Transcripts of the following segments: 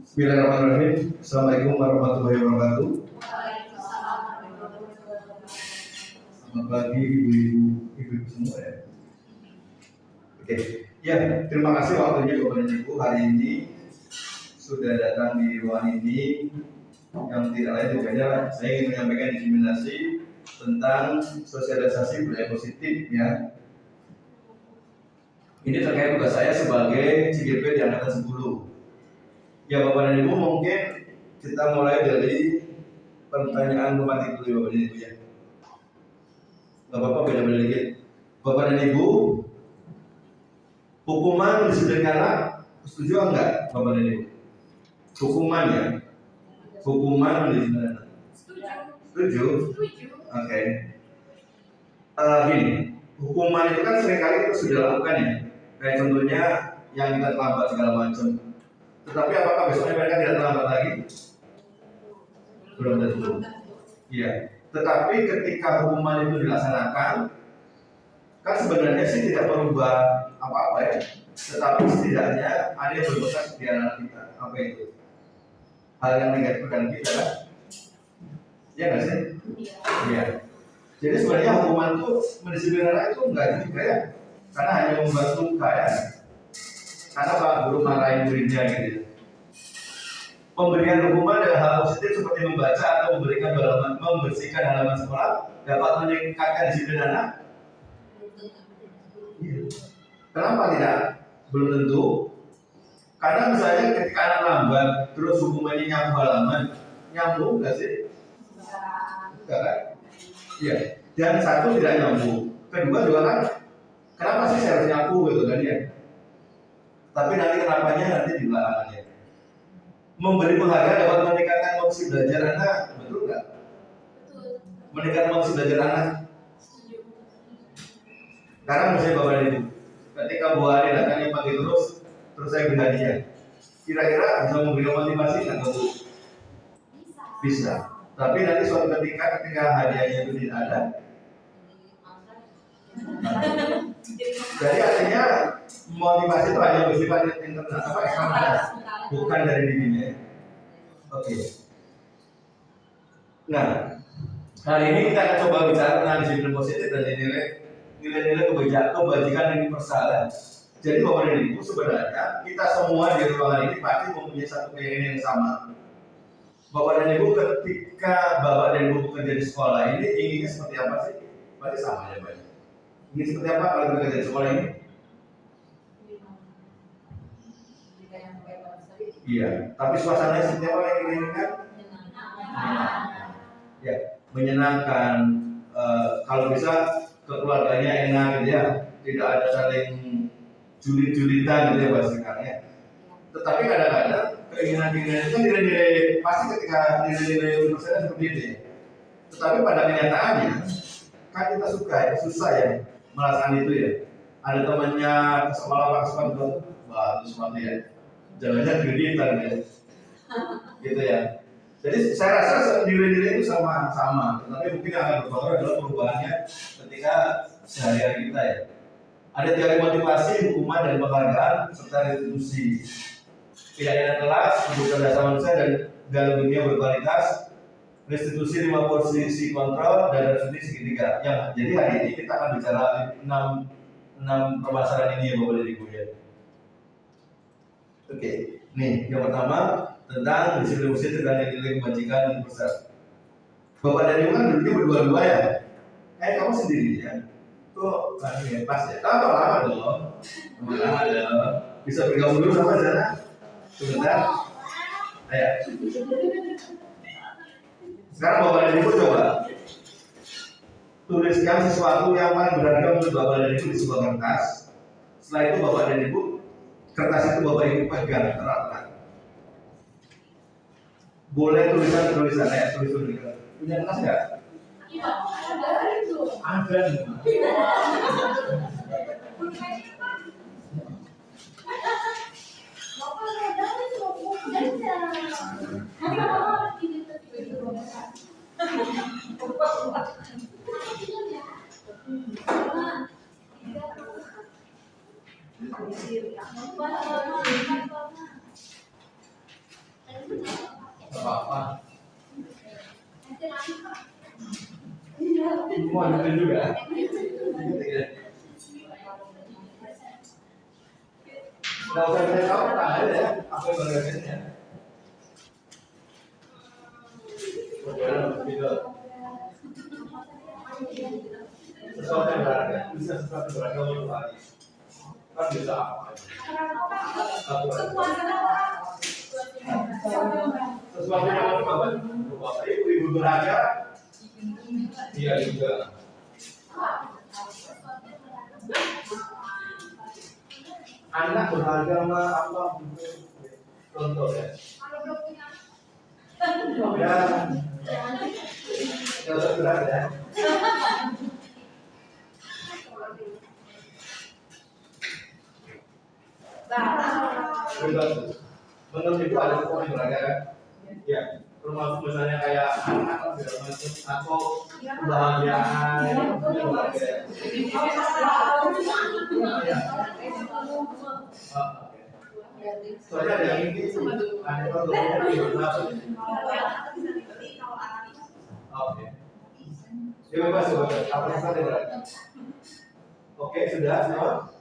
Bismillahirrahmanirrahim. Assalamualaikum warahmatullahi wabarakatuh. Selamat pagi ibu-ibu semua ya. Oke, ya terima kasih waktunya Bapak dan Ibu hari ini sudah datang di ruangan ini. Yang tidak lain tujuannya saya ingin menyampaikan diseminasi tentang sosialisasi budaya positif ya. Ini terkait tugas saya sebagai CGP di angkatan 10. Ya Bapak dan Ibu, mungkin kita mulai dari pertanyaan pematik dulu Bapak dan Ibu ya. Gak apa-apa, beda-beda dikit. Bapak dan Ibu, hukuman disiplin anak setuju enggak Bapak dan Ibu? Hukuman ya? Hukuman disiplin anak. Setuju? Oke. Gini, hukuman itu kan seringkali kita sudah lakukan ya. Kayak contohnya yang kita terlambat segala macam. Tetapi apakah besoknya mereka tidak terlambat lagi? Belum tentu. Iya. Tetapi ketika hukuman itu dilaksanakan, kan sebenarnya sih tidak merubah apa-apa ya. Tetapi setidaknya ada yang berbekas di anak kita. Apa itu? Hal yang negatif kan kita kan? Iya nggak sih? Iya. Jadi sebenarnya hukuman itu mendisiplin anak itu enggak juga ya. Karena hanya membuat luka ya. Karena Pak Guru marahin muridnya gitu. Pemberian hukuman adalah hal positif seperti membaca atau memberikan halaman, membersihkan halaman sekolah dapat meningkatkan disiplin anak. Kenapa tidak? Belum tentu. Karena misalnya ketika anak lambat, terus hukumannya nyapu halaman, nyambung nggak sih? Enggak kan? Iya. Dan satu tidak nyambung. Kedua juga kan, kenapa sih saya harus nyapu gitu kan ya? Tapi nanti kenapanya nanti di belakangannya. Memberi penghargaan dapat meningkatkan motivasi belajar anak, betul nggak? Betul. Meningkatkan motivasi belajar anak. Sekarang misalnya Bapak dan Ibu, ketika Bu Ari datangnya pagi terus saya beri hadiah. Kira-kira bisa memberi motivasi nggak Bu? Bisa. Tapi nanti suatu ketika hadiahnya itu tidak ada. Jadi artinya motivasi itu hanya bersifat internal, apa eksternal, bukan dari dirinya. Oke. Nah, hari ini kita akan coba bicara tentang disiplin positif dan nilai-nilai kebajikan yang universal. Jadi Bapak dan Ibu, sebenarnya kita semua di ruangan ini pasti mempunyai satu keinginan yang sama. Bapak dan Ibu, ketika Bapak dan Ibu bekerja di sekolah ini inginnya seperti apa sih? Pasti sama ya Pak. Ingin seperti apa kalau bekerja di sekolah ini? Iya, tapi suasananya seperti apa yang kita inginkan? Ya, menyenangkan. Kalau bisa keluarganya enak gitu ya, tidak ada saling julit-julitan gitu ya bahasanya. Tetapi kadang-kadang keinginan-keinginan itu kan nilai-nilai pasti ketika nilai-nilai universal seperti itu ya. Tetapi pada kenyataannya kan kita susah ya melaksanakan itu ya. Ada temannya ke sekolah Pak Sekolah bagus banget ya. Jalannya kreditan ya. Gitu ya. Jadi saya rasa nilai-nilai itu sama-sama, tetapi mungkin akan berubah adalah perubahannya ketika sehari-hari kita ya. Ada teori motivasi, hukuman dan penghargaan serta restitusi. Tidak ada kelas, untuk dasar manusia dan dalam dunia berkualitas, restitusi 5 posisi kontrol dan restitusi segitiga. Jadi hari ini kita akan bicara 6 permasalahan ini ya Bapak dan Ibu ya. Oke, nih yang pertama tentang disiplin positif dan nilai kebajikan universal. Bapak dan Ibu kan dulunya berdua-dua ya. Kamu sendiri ya. Tuh ya pas ya. Lama dong. Lama dong. Bisa bergabung dulu sama sana. Sebentar. Ayo. Sekarang Bapak dan Ibu coba tuliskan sesuatu yang paling berharga menurut Bapak dan Ibu di sebuah kertas. Setelah itu Bapak dan Ibu, kertas itu Bapak Ibu pegang terapkan. Boleh tulisan ya, tulis-tulisan. Punya kertas nggak? Iya, ada itu. Ada nih. apa-apa. Mau dengerin juga? Nggak usah saya tahu, tak ada ya. Apa yang beraganya? Sesuatu yang berharga, bisa sesuatu yang berharga untuk hari. Kan bisa apa? Sesuatu yang mau apa? Bapak ibu berharga, dia juga. Anak berharga mah apa? Contoh ya. Ya, kalau berharga. Menurut itu ada sesuatu yang berharga kan? Ya, termasuk misalnya kayak anak segala macam atau kebahagiaan itu berharga. Soalnya ada yang ini, ada yang berharga. Oke. Ya bebas, apa saja berharga. Oke, sudah semua.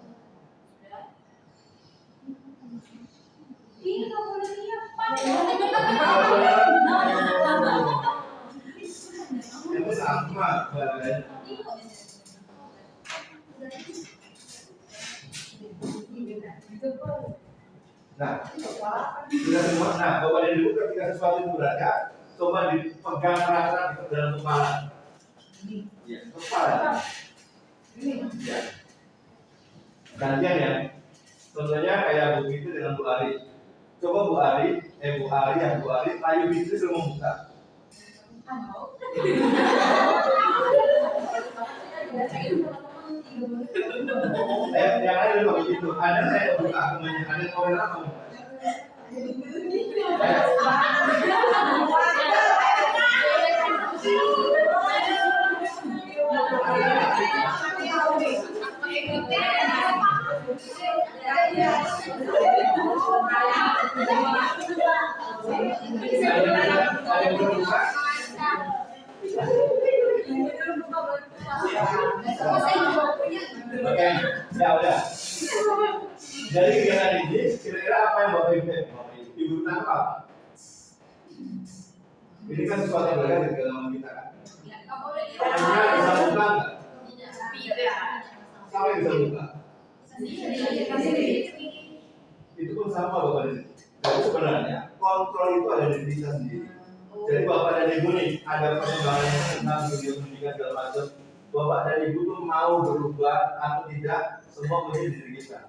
Ini nggak boleh siapa? Itu sama barangnya. Nah, sudah semua. Nah, Bapak dan Ibu ketika sesuatu itu berada, coba dipegang erat-erat di dalam kepala. Ya, kepala. Ya. Gantian ya. Contohnya kayak begitu dengan Bu Ari. Coba Bu Ari layu bisnis suruh membuka. Yang lain udah begitu. Ada saya buka, ada kamera mau. Oke, ya udah. Dari kegiatan ini, kira-kira apa yang Bapak Ibu tangkap apa? Ini kan sesuatu yang berada di dalam kita kan? Hanya bisa buka nggak? Siapa yang bisa buka? Itu pun sama Bapak dan Ibu. Jadi sebenarnya kontrol itu ada di diri kita sendiri. Jadi Bapak dan Ibu nih ada perkembangan tentang dunia pendidikan segala macam. Bapak dan Ibu tuh mau berubah atau tidak, semua punya di diri kita.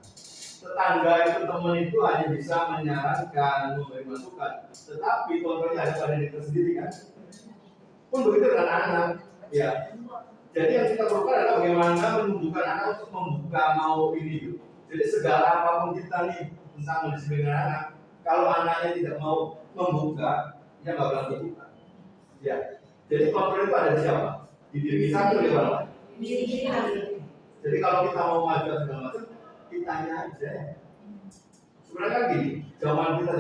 Tetangga itu teman itu hanya bisa menyarankan, memberi masukan, tetapi kontrolnya ada pada diri kita sendiri kan. Pun begitu dengan anak, ya. Jadi yang kita perlukan adalah bagaimana menumbuhkan anak untuk membuka mau ini. Jadi segala apapun kita nih tentang mendisiplinkan anak, kalau anaknya tidak mau membuka, dia nggak bakal terbuka. Ya. Jadi kontrol itu ada di siapa? Di diri kita atau di mana? Jadi kalau kita mau maju segala macam, kitanya aja. Sebenarnya kan gini, zaman kita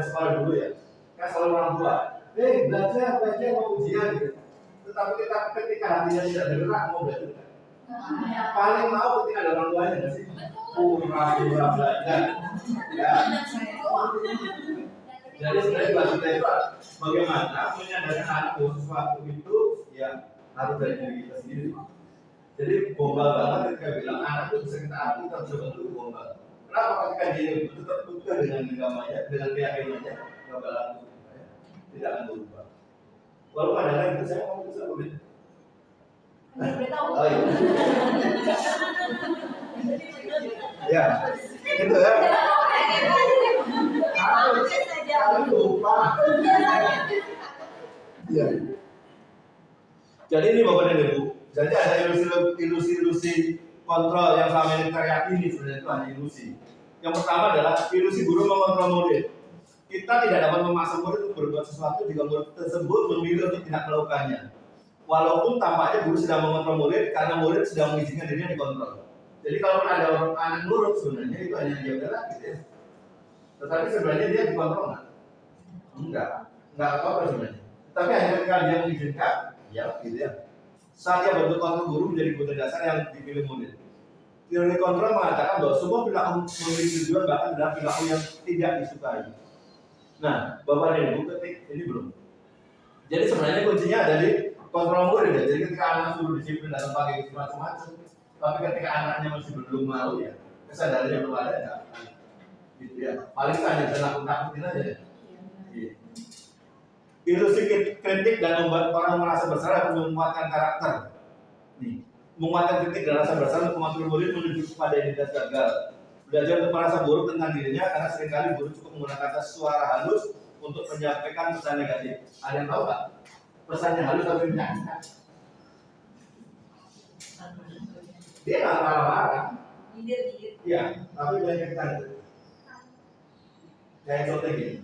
sekolah dulu ya, kan selalu orang tua, belajar mau ujian gitu. Tetapi kita ketika hatinya tidak bergerak mau belajar. Paling mau ketika ada orang tuanya nggak sih? Pura-pura belajar. Ya. Jadi sebenarnya bagi kita itu bagaimana menyadarkan anak bahwa sesuatu itu ya harus dari diri kita sendiri. Jadi gombal banget ketika bilang anak itu bisa kita arti kita bisa bentuk gombal. Kenapa ketika dia itu terbuka dengan agamanya, dengan keyakinannya, nggak bakal tidak akan berubah. Walau kadang-kadang itu saya mau bisa berbeda. Oh iya. Ya, itu ya. Aku lupa. Ya. Jadi ini Bapak dan Ibu. Jadi ada ilusi kontrol yang selama ini kita yakini sebenarnya itu hanya ilusi. Yang pertama adalah ilusi guru mengontrol murid. Kita tidak dapat memaksa murid untuk berbuat sesuatu jika murid tersebut memilih untuk tidak melakukannya. Walaupun tampaknya guru sedang mengontrol murid karena murid sedang mengizinkan dirinya dikontrol. Jadi kalau ada orang anak nurut sebenarnya itu hanya dia udahlah gitu ya. Tetapi sebenarnya dia dikontrol nggak? Enggak nggak apa-apa sebenarnya. Tapi hanya ketika dia mengizinkan, ya gitu ya. Saat dia bentuk kontrol guru menjadi kebutuhan dasar yang dipilih murid. Teori kontrol mengatakan bahwa semua perilaku memiliki tujuan, bahkan dalam perilaku yang tidak disukai. Nah, Bapak dan Ibu ketik ini belum. Jadi sebenarnya kuncinya ada di kontrol murid ya. Jadi ketika anak suruh disiplin datang pagi macam-macam, tapi ketika anaknya masih belum mau ya, kesadarannya belum ada ya. Gitu ya. Paling hanya bisa nakut-nakutin aja. Iya. Ilusi kritik dan membuat orang merasa bersalah untuk menguatkan karakter. Nih, menguatkan kritik dan rasa bersalah untuk mengatur murid menuju kepada identitas gagal. Belajar untuk merasa buruk tentang dirinya karena seringkali guru cukup menggunakan kata suara halus untuk menyampaikan pesan negatif. Ada yang tahu nggak? Pesannya halus tapi menyakitkan. Dia nggak marah-marah. Iya, tapi menyakitkan. Kayak contoh gini.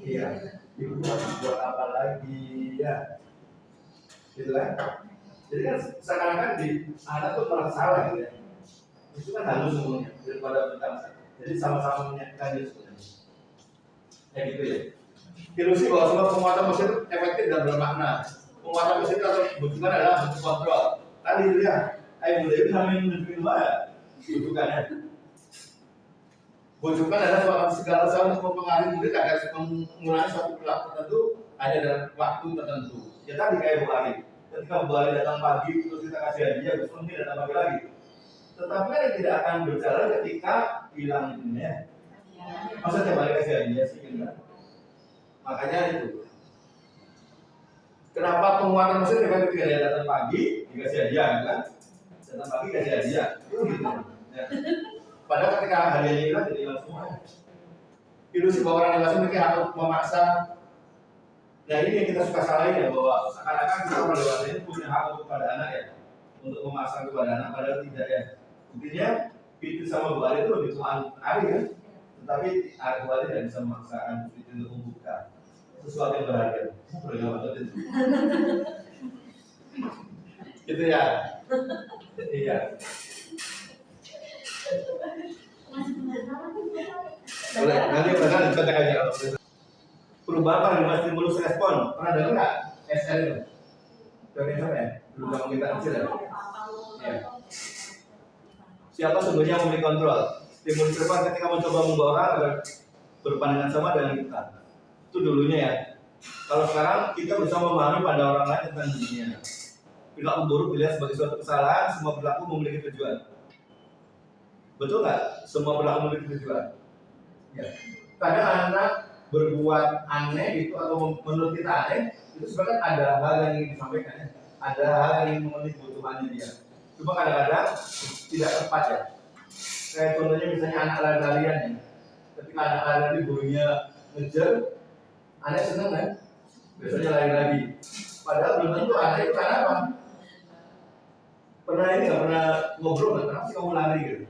Iya, ibu buat apa lagi ya? Gitu kan? Jadi kan seakan-akan di anak tuh merasa salah gitu ya. Itu kan halus semuanya daripada bertangsa. Jadi sama-sama menyakitkan dia sebenarnya. Kayak gitu ya. Ilusi bahwa semua penguatan positif efektif dan bermakna. Penguatan positif atau bujukan adalah bentuk kontrol. Tadi itu ya, kayak budaya itu sambil menunjukin banget bujukannya. Bujukan adalah segala sesuatu untuk mempengaruhi murid agar mengulangi suatu perilaku tertentu hanya dalam waktu tertentu. Ya tadi kayak Bu Ari. Ketika Bu Ari datang pagi, terus kita kasih hadiah, terus mungkin datang pagi lagi. Tetapi kan tidak akan berjalan ketika hilang itunya. Masa tiap hari kasih hadiah sih kan? Makanya itu. Kenapa penguatan mesin ketika dia datang pagi dikasih hadiah kan? Datang pagi kasih hadiah. Itu gitu. Ya. Padahal ketika hadiahnya hilang jadi hilang semua. Ilusi bahwa orang dewasa memiliki hak untuk memaksa. Nah ini yang kita suka salahin ya, bahwa seakan-akan kita orang dewasa ini punya hak untuk kepada anak ya, untuk memaksa kepada anak, padahal tidak ya. Buktinya Fitri sama Bu Ali itu lebih tua Ari kan, tetapi Bu Ali tidak bisa memaksakan Fitri untuk membuka sesuatu yang berharga. Berharga banget itu. Gitu ya. Iya. Boleh, nanti pernah dicontek aja kalau perubahan paradigma stimulus respon. Pernah dengar nggak? SR itu? Teori apa ya? Dulu zaman kita kecil ya. Ya. Siapa sebenarnya yang memiliki kontrol? Stimulus respon ketika mencoba membawa orang agar berpandangan sama dengan kita. Itu dulunya ya. Kalau sekarang kita berusaha memahami pandangan orang lain tentang dirinya. Perilaku buruk dilihat sebagai suatu kesalahan. Semua perilaku memiliki tujuan. Betul nggak? Semua perilaku memiliki tujuan. Ya. Kadang anak berbuat aneh itu atau menurut kita aneh itu sebenarnya ada hal yang ingin disampaikan ya. Ada hal yang ingin memenuhi kebutuhannya dia. Cuma kadang-kadang tidak tepat ya. Kayak contohnya misalnya anak lari-larian ya. Ketika anak lari gurunya ngejar, anak seneng kan? Biasanya lari lagi. Padahal belum tentu anak itu karena apa? Pernah ini nggak pernah ngobrol nggak? Kenapa sih kamu lari gitu?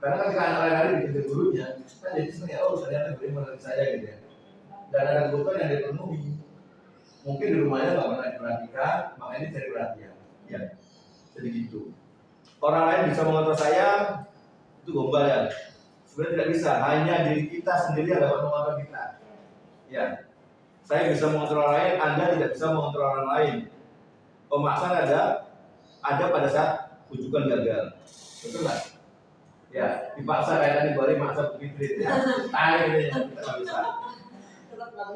Karena ketika anak lari-lari dikejar gurunya, kan jadi sebenarnya oh ternyata guru menurut saya gitu ya. Dan ada kebutuhan yang dipenuhi. Mungkin di rumahnya nggak pernah diperhatikan, makanya cari perhatian. Ya, jadi gitu. Orang lain bisa mengontrol saya, itu gombal ya. Sebenarnya tidak bisa, hanya diri kita sendiri yang dapat mengontrol kita. Ya, saya bisa mengontrol orang lain, Anda tidak bisa mengontrol orang lain. Pemaksaan ada pada saat rujukan gagal. Betul nggak? Ya, dipaksa kayak tadi boleh maksa Fitri ya. Tarik ini kita nggak bisa.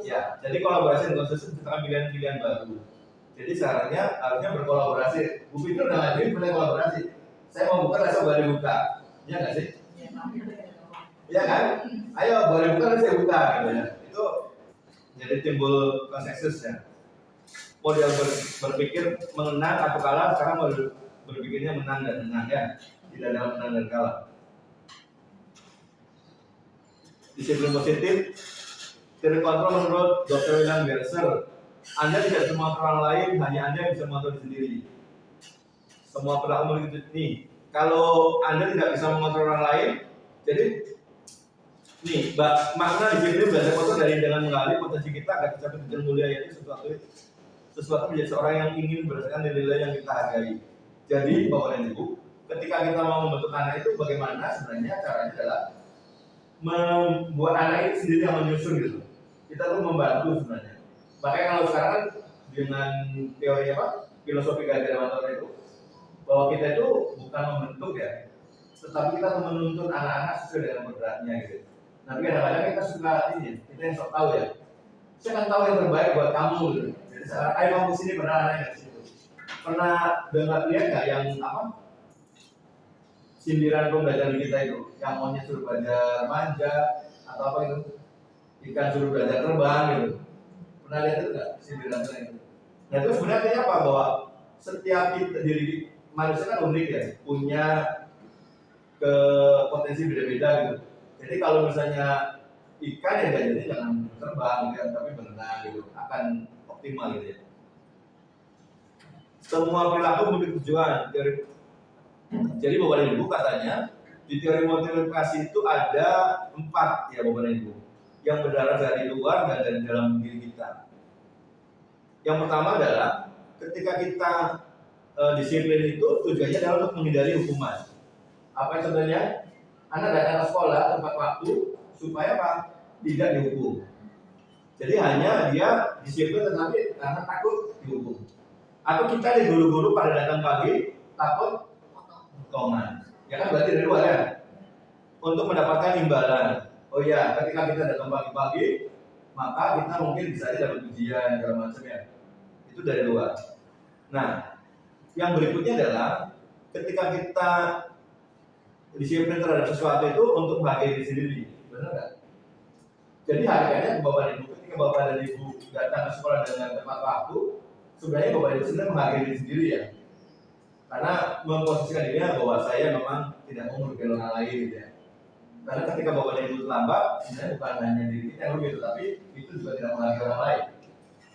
Ya, jadi kolaborasi dengan konsisten tentang pilihan-pilihan baru. Jadi sarannya harusnya berkolaborasi. Bu Fitri udah ngajuin boleh kolaborasi. Saya mau buka, saya boleh buka. Iya nggak sih? Iya kan? Ayo boleh buka, saya buka. Gitu ya. Itu jadi timbul konsensus ya. Model berpikir menang atau kalah, sekarang model berpikirnya menang dan menang ya. Tidak dalam menang dan kalah. Disiplin positif, teori kontrol menurut Dr. William Gerser, Anda tidak bisa mengontrol orang lain, hanya Anda yang bisa mengontrol diri sendiri. Semua perilaku memiliki nih. Kalau Anda tidak bisa mengontrol orang lain, jadi nih, makna disiplin belajar kontrol dari dengan mengalih potensi kita agar tercapai tujuan mulia, yaitu sesuatu menjadi seorang yang ingin berdasarkan nilai yang kita hargai. Jadi Bapak dan Ibu, ketika kita mau membentuk anak itu bagaimana sebenarnya caranya adalah membuat anak itu sendiri yang menyusun gitu. Kita tuh membantu sebenarnya. Makanya kalau sekarang kan dengan teori apa? Filosofi keagamaan itu bahwa kita itu bukan membentuk ya, tetapi kita menuntun anak-anak sesuai dengan kodratnya gitu. Tapi kadang-kadang kita suka ini, kita yang sok tahu ya. Saya kan tahu yang terbaik buat kamu gitu. Jadi sekarang, ayo kamu kesini pernah anaknya ke situ. Pernah dengar lihat nggak yang apa? Sindiran pembelajaran kita itu, yang maunya suruh belajar manja atau apa itu, ikan suruh belajar terbang gitu. Pernah lihat itu nggak sindiran itu? Nah itu sebenarnya artinya apa? Bahwa setiap kita diri manusia kan unik ya, punya ke potensi beda-beda gitu. Jadi kalau misalnya ikan ya jadi jangan terbang gitu, tapi berenang gitu, akan optimal gitu ya. Semua perilaku memiliki tujuan. Jadi Bapak dan Ibu katanya di teori motivasi itu ada 4 ya Bapak dan Ibu, yang berasal dari luar dan dari dalam diri kita. Yang pertama adalah ketika kita disiplin itu tujuannya adalah untuk menghindari hukuman. Apa yang contohnya? Anak datang ke sekolah tepat waktu supaya apa? Tidak dihukum. Jadi hanya dia disiplin tetapi karena takut dihukum. Atau kita di guru-guru pada datang pagi takut potongan. Ya kan berarti dari luar ya. Untuk mendapatkan imbalan. Oh ya, ketika kita datang pagi-pagi, maka kita mungkin bisa aja dapat ujian segala macam ya. Itu dari luar. Nah, yang berikutnya adalah ketika kita disiplin terhadap sesuatu itu untuk bahagia diri sendiri, benar nggak? Jadi harganya Bapak dan Ibu, ketika Bapak dan Ibu datang ke sekolah dengan tepat waktu, sebenarnya Bapak dan Ibu sebenarnya menghargai diri sendiri ya, karena memposisikan dirinya bahwa saya memang tidak mau merugikan orang lain gitu ya. Karena ketika Bapak dan Ibu terlambat, sebenarnya bukan hanya diri kita yang rugi, tapi itu juga tidak menghargai orang lain.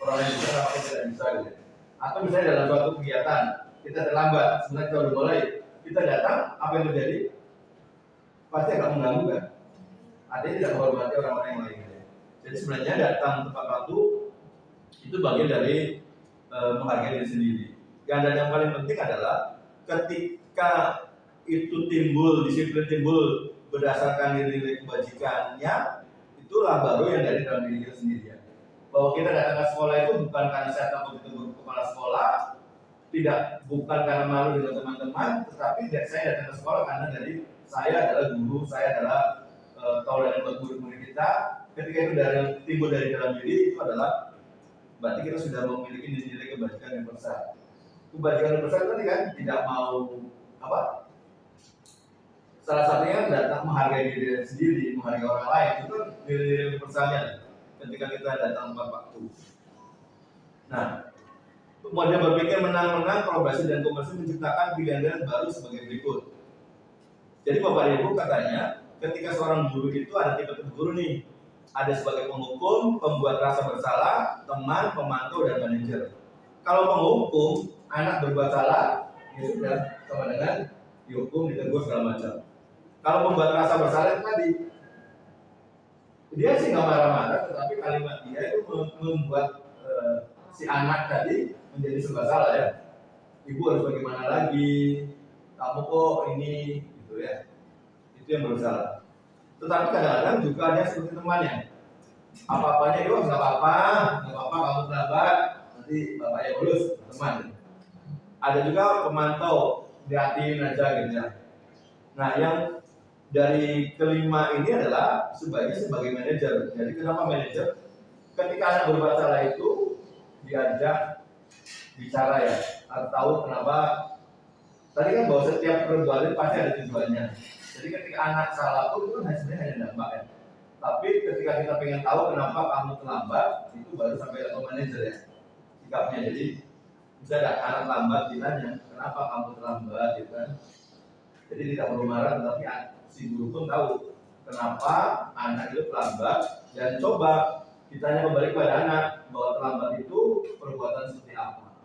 Orang lain juga kenapa tidak bisa gitu. Atau misalnya dalam suatu kegiatan kita terlambat, sebenarnya kita udah mulai, kita datang, apa yang terjadi? Pasti agak mengganggu kan? Artinya tidak menghormati orang-orang yang lain. Jadi sebenarnya datang tepat waktu itu bagian dari menghargai diri sendiri. Dan yang paling penting adalah ketika itu timbul, disiplin timbul berdasarkan nilai-nilai kebajikannya, itulah baru yang dari dalam diri kita sendiri. Bahwa kita datang ke sekolah itu bukan karena saya takut ditunggu kepala sekolah, bukan karena malu dengan teman-teman, tetapi saya datang ke sekolah karena dari saya adalah guru, saya adalah tauladan buat murid-murid kita. Ketika itu timbul dari dalam diri, itu adalah berarti kita sudah memiliki nilai kebajikan yang besar. Kebajikan yang besar tadi kan tidak mau apa? Salah satunya datang menghargai diri sendiri, menghargai orang lain, itu nilai besarnya ketika kita datang tepat waktu. Nah, model berpikir menang-menang, kolaborasi dan komersi menciptakan pilihan baru sebagai berikut. Jadi Bapak Ibu katanya, ketika seorang guru itu ada tipe guru nih, ada sebagai penghukum, pembuat rasa bersalah, teman, pemantau dan manajer. Kalau penghukum, anak berbuat salah, ya sudah sama dengan dihukum, ditegur segala macam. Kalau pembuat rasa bersalah itu tadi, dia sih nggak marah-marah, tetapi kalimat dia itu membuat si anak tadi menjadi serba salah ya. Ibu harus bagaimana lagi? Kamu kok ini gitu ya. Itu yang bersalah. Tetapi kadang-kadang juga ada seperti temannya. Apa-apanya itu nggak apa-apa kamu terlambat, nanti bapaknya lulus teman. Ada juga pemantau, liatin aja gitu ya. Nah, yang dari kelima ini adalah sebagai manajer. Jadi kenapa manajer? Ketika anak berbuat salah itu diajak bicara ya, harus tahu kenapa. Tadi kan bahwa setiap perbuatan pasti ada tujuannya. Jadi ketika anak salah pun itu sebenarnya hanya dampak ya. Tapi ketika kita pengen tahu kenapa kamu terlambat, itu baru sampai level manajer ya sikapnya. Jadi bisa ada anak lambat ditanya kenapa kamu terlambat gitu kan. Jadi tidak perlu marah, tetapi si guru pun tahu kenapa anak itu terlambat dan coba ditanya kembali kepada anak bahwa terlambat itu perbuatan seperti apa,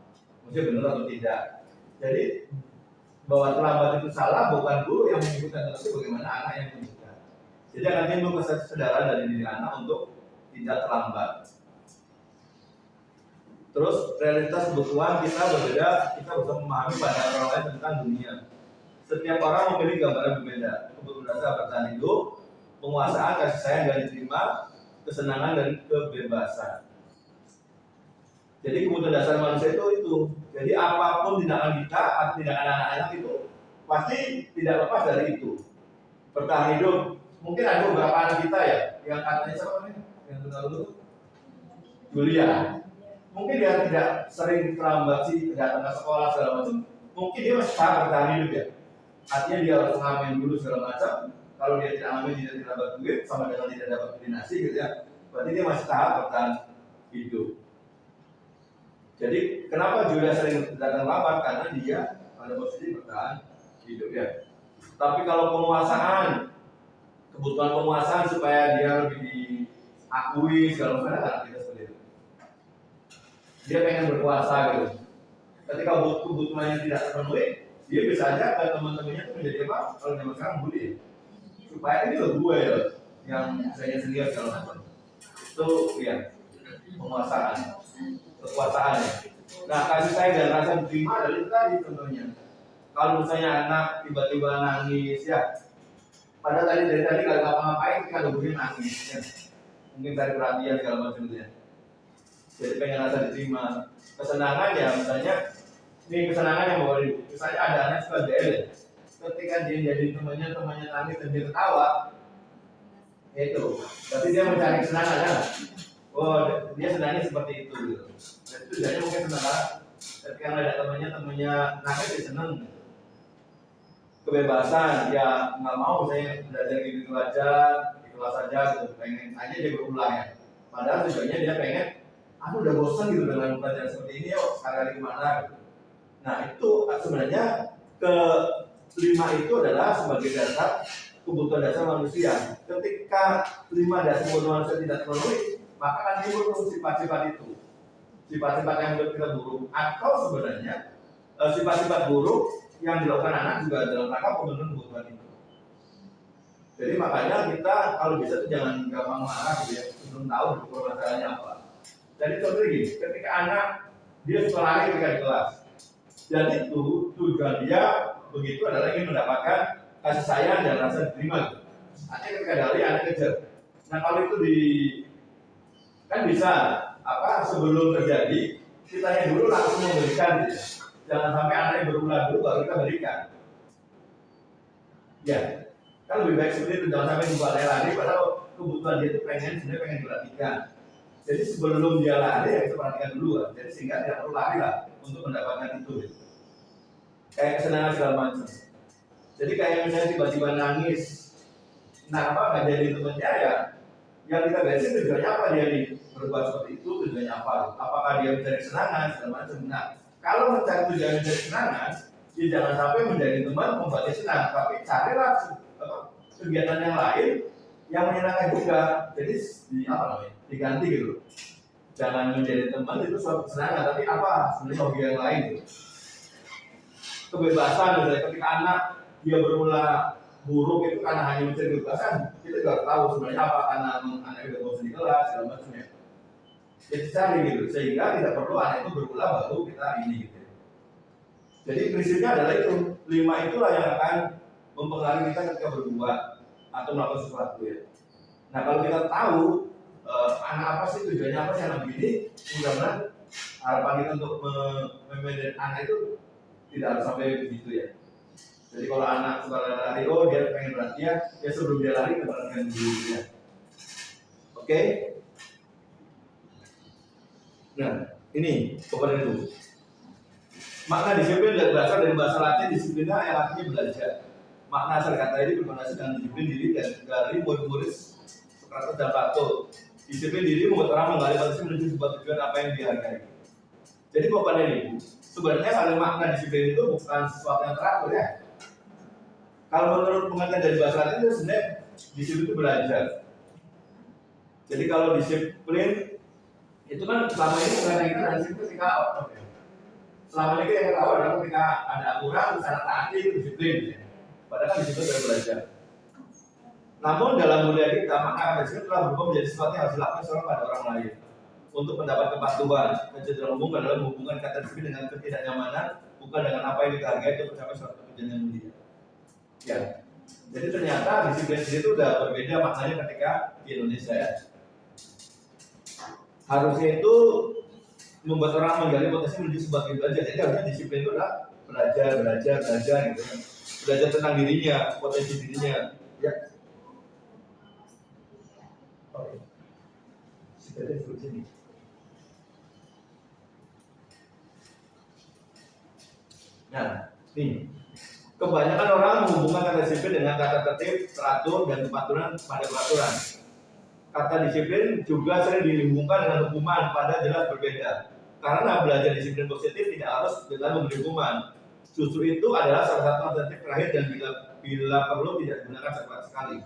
maksudnya benar atau tidak. Jadi bahwa terlambat itu salah bukan guru yang menyebutkan, tetapi bagaimana anak yang menyebutkan. Jadi akan timbul kesadaran dari diri anak untuk tidak terlambat. Terus realitas kebutuhan kita berbeda, kita bisa memahami pandangan orang lain tentang dunia. Setiap orang memiliki gambaran berbeda. Kebutuhan dasar bertahan hidup, penguasaan, kasih sayang dan diterima, kesenangan dan kebebasan. Jadi kebutuhan dasar manusia itu. Jadi apapun tindakan kita atau tindakan anak-anak itu pasti tidak lepas dari itu. Bertahan hidup. Mungkin ada beberapa anak kita ya yang katanya siapa namanya? Yang dulu Julia. Mungkin dia tidak sering terlambat sih datang ke sekolah segala macam. Mungkin dia masih tahap bertahan hidup ya. Artinya dia harus ngamen dulu segala macam. Kalau dia tidak ngamen, dia tidak dapat duit, sama dengan tidak dapat koordinasi gitu ya. Berarti dia masih tahap bertahan hidup. Jadi kenapa Julia sering datang lambat? Karena dia pada posisi bertahan hidup ya. Tapi kalau penguasaan, kebutuhan penguasaan supaya dia lebih diakui segala macam, kan kita seperti itu. Dia pengen berkuasa gitu. Ketika kebutuhannya tidak terpenuhi, dia bisa aja ke teman-temannya itu menjadi apa? Kalau zaman sekarang bully, supaya ini loh gue ya, yang saya sendiri segala macam. Itu ya penguasaan, kekuasaan. Nah, kasih sayang dan rasa diterima dari tadi contohnya. Kalau misalnya anak tiba-tiba nangis ya, padahal dari tadi nggak ngapa-ngapain, kita mungkin nangis ya. Mungkin dari perhatian segala macam ya. Jadi pengen rasa diterima. Kesenangan ya, misalnya ini kesenangan yang bawa hidup. Misalnya ada anak suka GL ya. Ketika dia jadi temannya nangis dan dia ketawa, itu berarti dia mencari kesenangan kan? Oh, dia senangnya seperti itu gitu. Dan itu jadi mungkin senang. Ketika ada temannya nangis dia senang. Kebebasan, ya nggak mau saya belajar gitu aja, di kelas aja gitu. Pengen aja dia berulang ya. Padahal tujuannya dia pengen, aku udah bosan gitu dengan pelajaran seperti ini, yuk sekali-kali kemana gitu. Nah itu sebenarnya kelima itu adalah sebagai dasar kebutuhan dasar manusia. Ketika 5 dasar kebutuhan manusia tidak terpenuhi, maka akan timbul sifat-sifat itu, sifat-sifat yang menurut kita buruk, atau sebenarnya sifat-sifat buruk yang dilakukan anak juga dalam rangka pemenuhan kebutuhan itu. Jadi makanya kita kalau bisa tuh jangan gampang marah gitu ya, belum tahu masalahnya apa. Jadi contoh gini, ketika anak dia suka lari ketika di kelas, dan itu tujuan dia begitu adalah ingin mendapatkan kasih sayang dan rasa diterima. Artinya ketika lari anak kejar. Nah kalau itu kan bisa apa sebelum terjadi kita yang dulu langsung memberikan gitu. Jangan sampai anaknya berulang dulu baru kita berikan. Ya, kan lebih baik seperti itu, jangan sampai buat lari padahal kebutuhan dia itu sebenarnya pengen diperhatikan. Jadi sebelum dia lari ya kita perhatikan dulu kan. Jadi sehingga tidak perlu lari lah untuk mendapatkan itu. Kayak kesenangan segala macam. Jadi kayak misalnya tiba-tiba nangis, nah apa nggak jadi temennya ya? Yang kita beresin tujuannya apa dia nih berbuat seperti itu, tujuannya apa? Apakah dia mencari kesenangan segala macam? Nah, kalau mencari tujuan mencari kesenangan, ya jangan sampai menjadi teman membuat dia senang, tapi carilah kegiatan yang lain yang menyenangkan juga. Jadi diganti gitu. Jangan menjadi teman itu suatu kesenangan, tapi apa sebenarnya hobi yang lain gitu. Kebebasan misalnya ketika anak dia berulah buruk itu karena hanya mencari kebebasan, kita juga tahu sebenarnya apa karena anak itu bosan di kelas segala macamnya. Jadi cari gitu sehingga tidak perlu anak itu berulah baru kita ini gitu. Jadi prinsipnya adalah itu 5 itulah yang akan mempengaruhi kita ketika berbuat atau melakukan sesuatu ya. Nah kalau kita tahu anak apa sih tujuannya apa sih anak begini, mudah-mudahan harapan kita untuk memanage anak itu tidak harus sampai begitu ya. Jadi kalau anak suka lari, oh dia pengen perhatian, ya sebelum dia lari kita perhatikan dulu ya. Oke? Nah ini pokoknya itu. Makna disiplin berasal dari bahasa Latin disiplinnya yang artinya belajar. Makna asal kata ini berfondasi dengan disiplin diri dan dari murid-murid Sokrates dan Plato. Disiplin diri membuat orang menggali batas menuju sebuah tujuan apa yang dihargai. Jadi Bapak dan Ibu, sebenarnya kalau makna disiplin itu bukan sesuatu yang teratur ya. Kalau menurut pengertian dari bahasa Latin itu sebenarnya disiplin itu belajar. Jadi kalau disiplin itu kan selama ini bukan kita dan disiplin ketika selama ini yang kita tahu adalah ketika ada aturan, misalnya taati itu disiplin. Ya. Padahal kan disiplin dari belajar. Namun dalam budaya kita, maka disiplin telah berubah menjadi sesuatu yang harus dilakukan seorang pada orang lain. Untuk mendapat kepatuhan, kecenderungan umum adalah hubungan kata disiplin dengan ketidaknyamanan, bukan dengan apa yang dihargai untuk mencapai suatu tujuan yang mulia. Ya, Jadi ternyata disiplin sendiri itu udah berbeda maknanya ketika di Indonesia ya. Harusnya itu membuat orang menggali potensi menuju sebagai belajar. Jadi harusnya disiplin itu adalah belajar gitu kan. Belajar tentang dirinya, potensi dirinya. Ya. Oke. Sudah disebut sini. Nah, nih. Kebanyakan orang menghubungkan kata disiplin dengan kata tertib, teratur, dan kepatuhan pada peraturan. Kata disiplin juga sering dihubungkan dengan hukuman, pada jelas berbeda. Karena belajar disiplin positif tidak harus dengan memberi hukuman. Justru itu adalah salah satu alternatif terakhir dan bila perlu tidak digunakan sekali.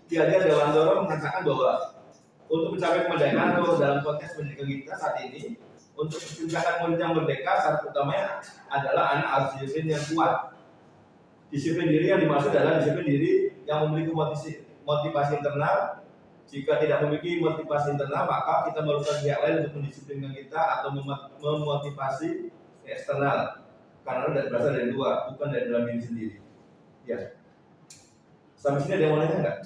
Ki Hajar Dewantara mengatakan bahwa untuk mencapai kemerdekaan atau dalam konteks pendidikan kita saat ini, untuk menciptakan murid yang merdeka, syarat utamanya adalah anak harus disiplin yang kuat. Disiplin diri yang dimaksud adalah disiplin diri yang memiliki motivasi internal. Jika tidak memiliki motivasi internal, maka kita memerlukan pihak lain untuk mendisiplinkan kita atau memotivasi eksternal. Karena berasal dari luar, bukan dari dalam diri sendiri. Ya. Sampai sini ada yang mau nanya nggak?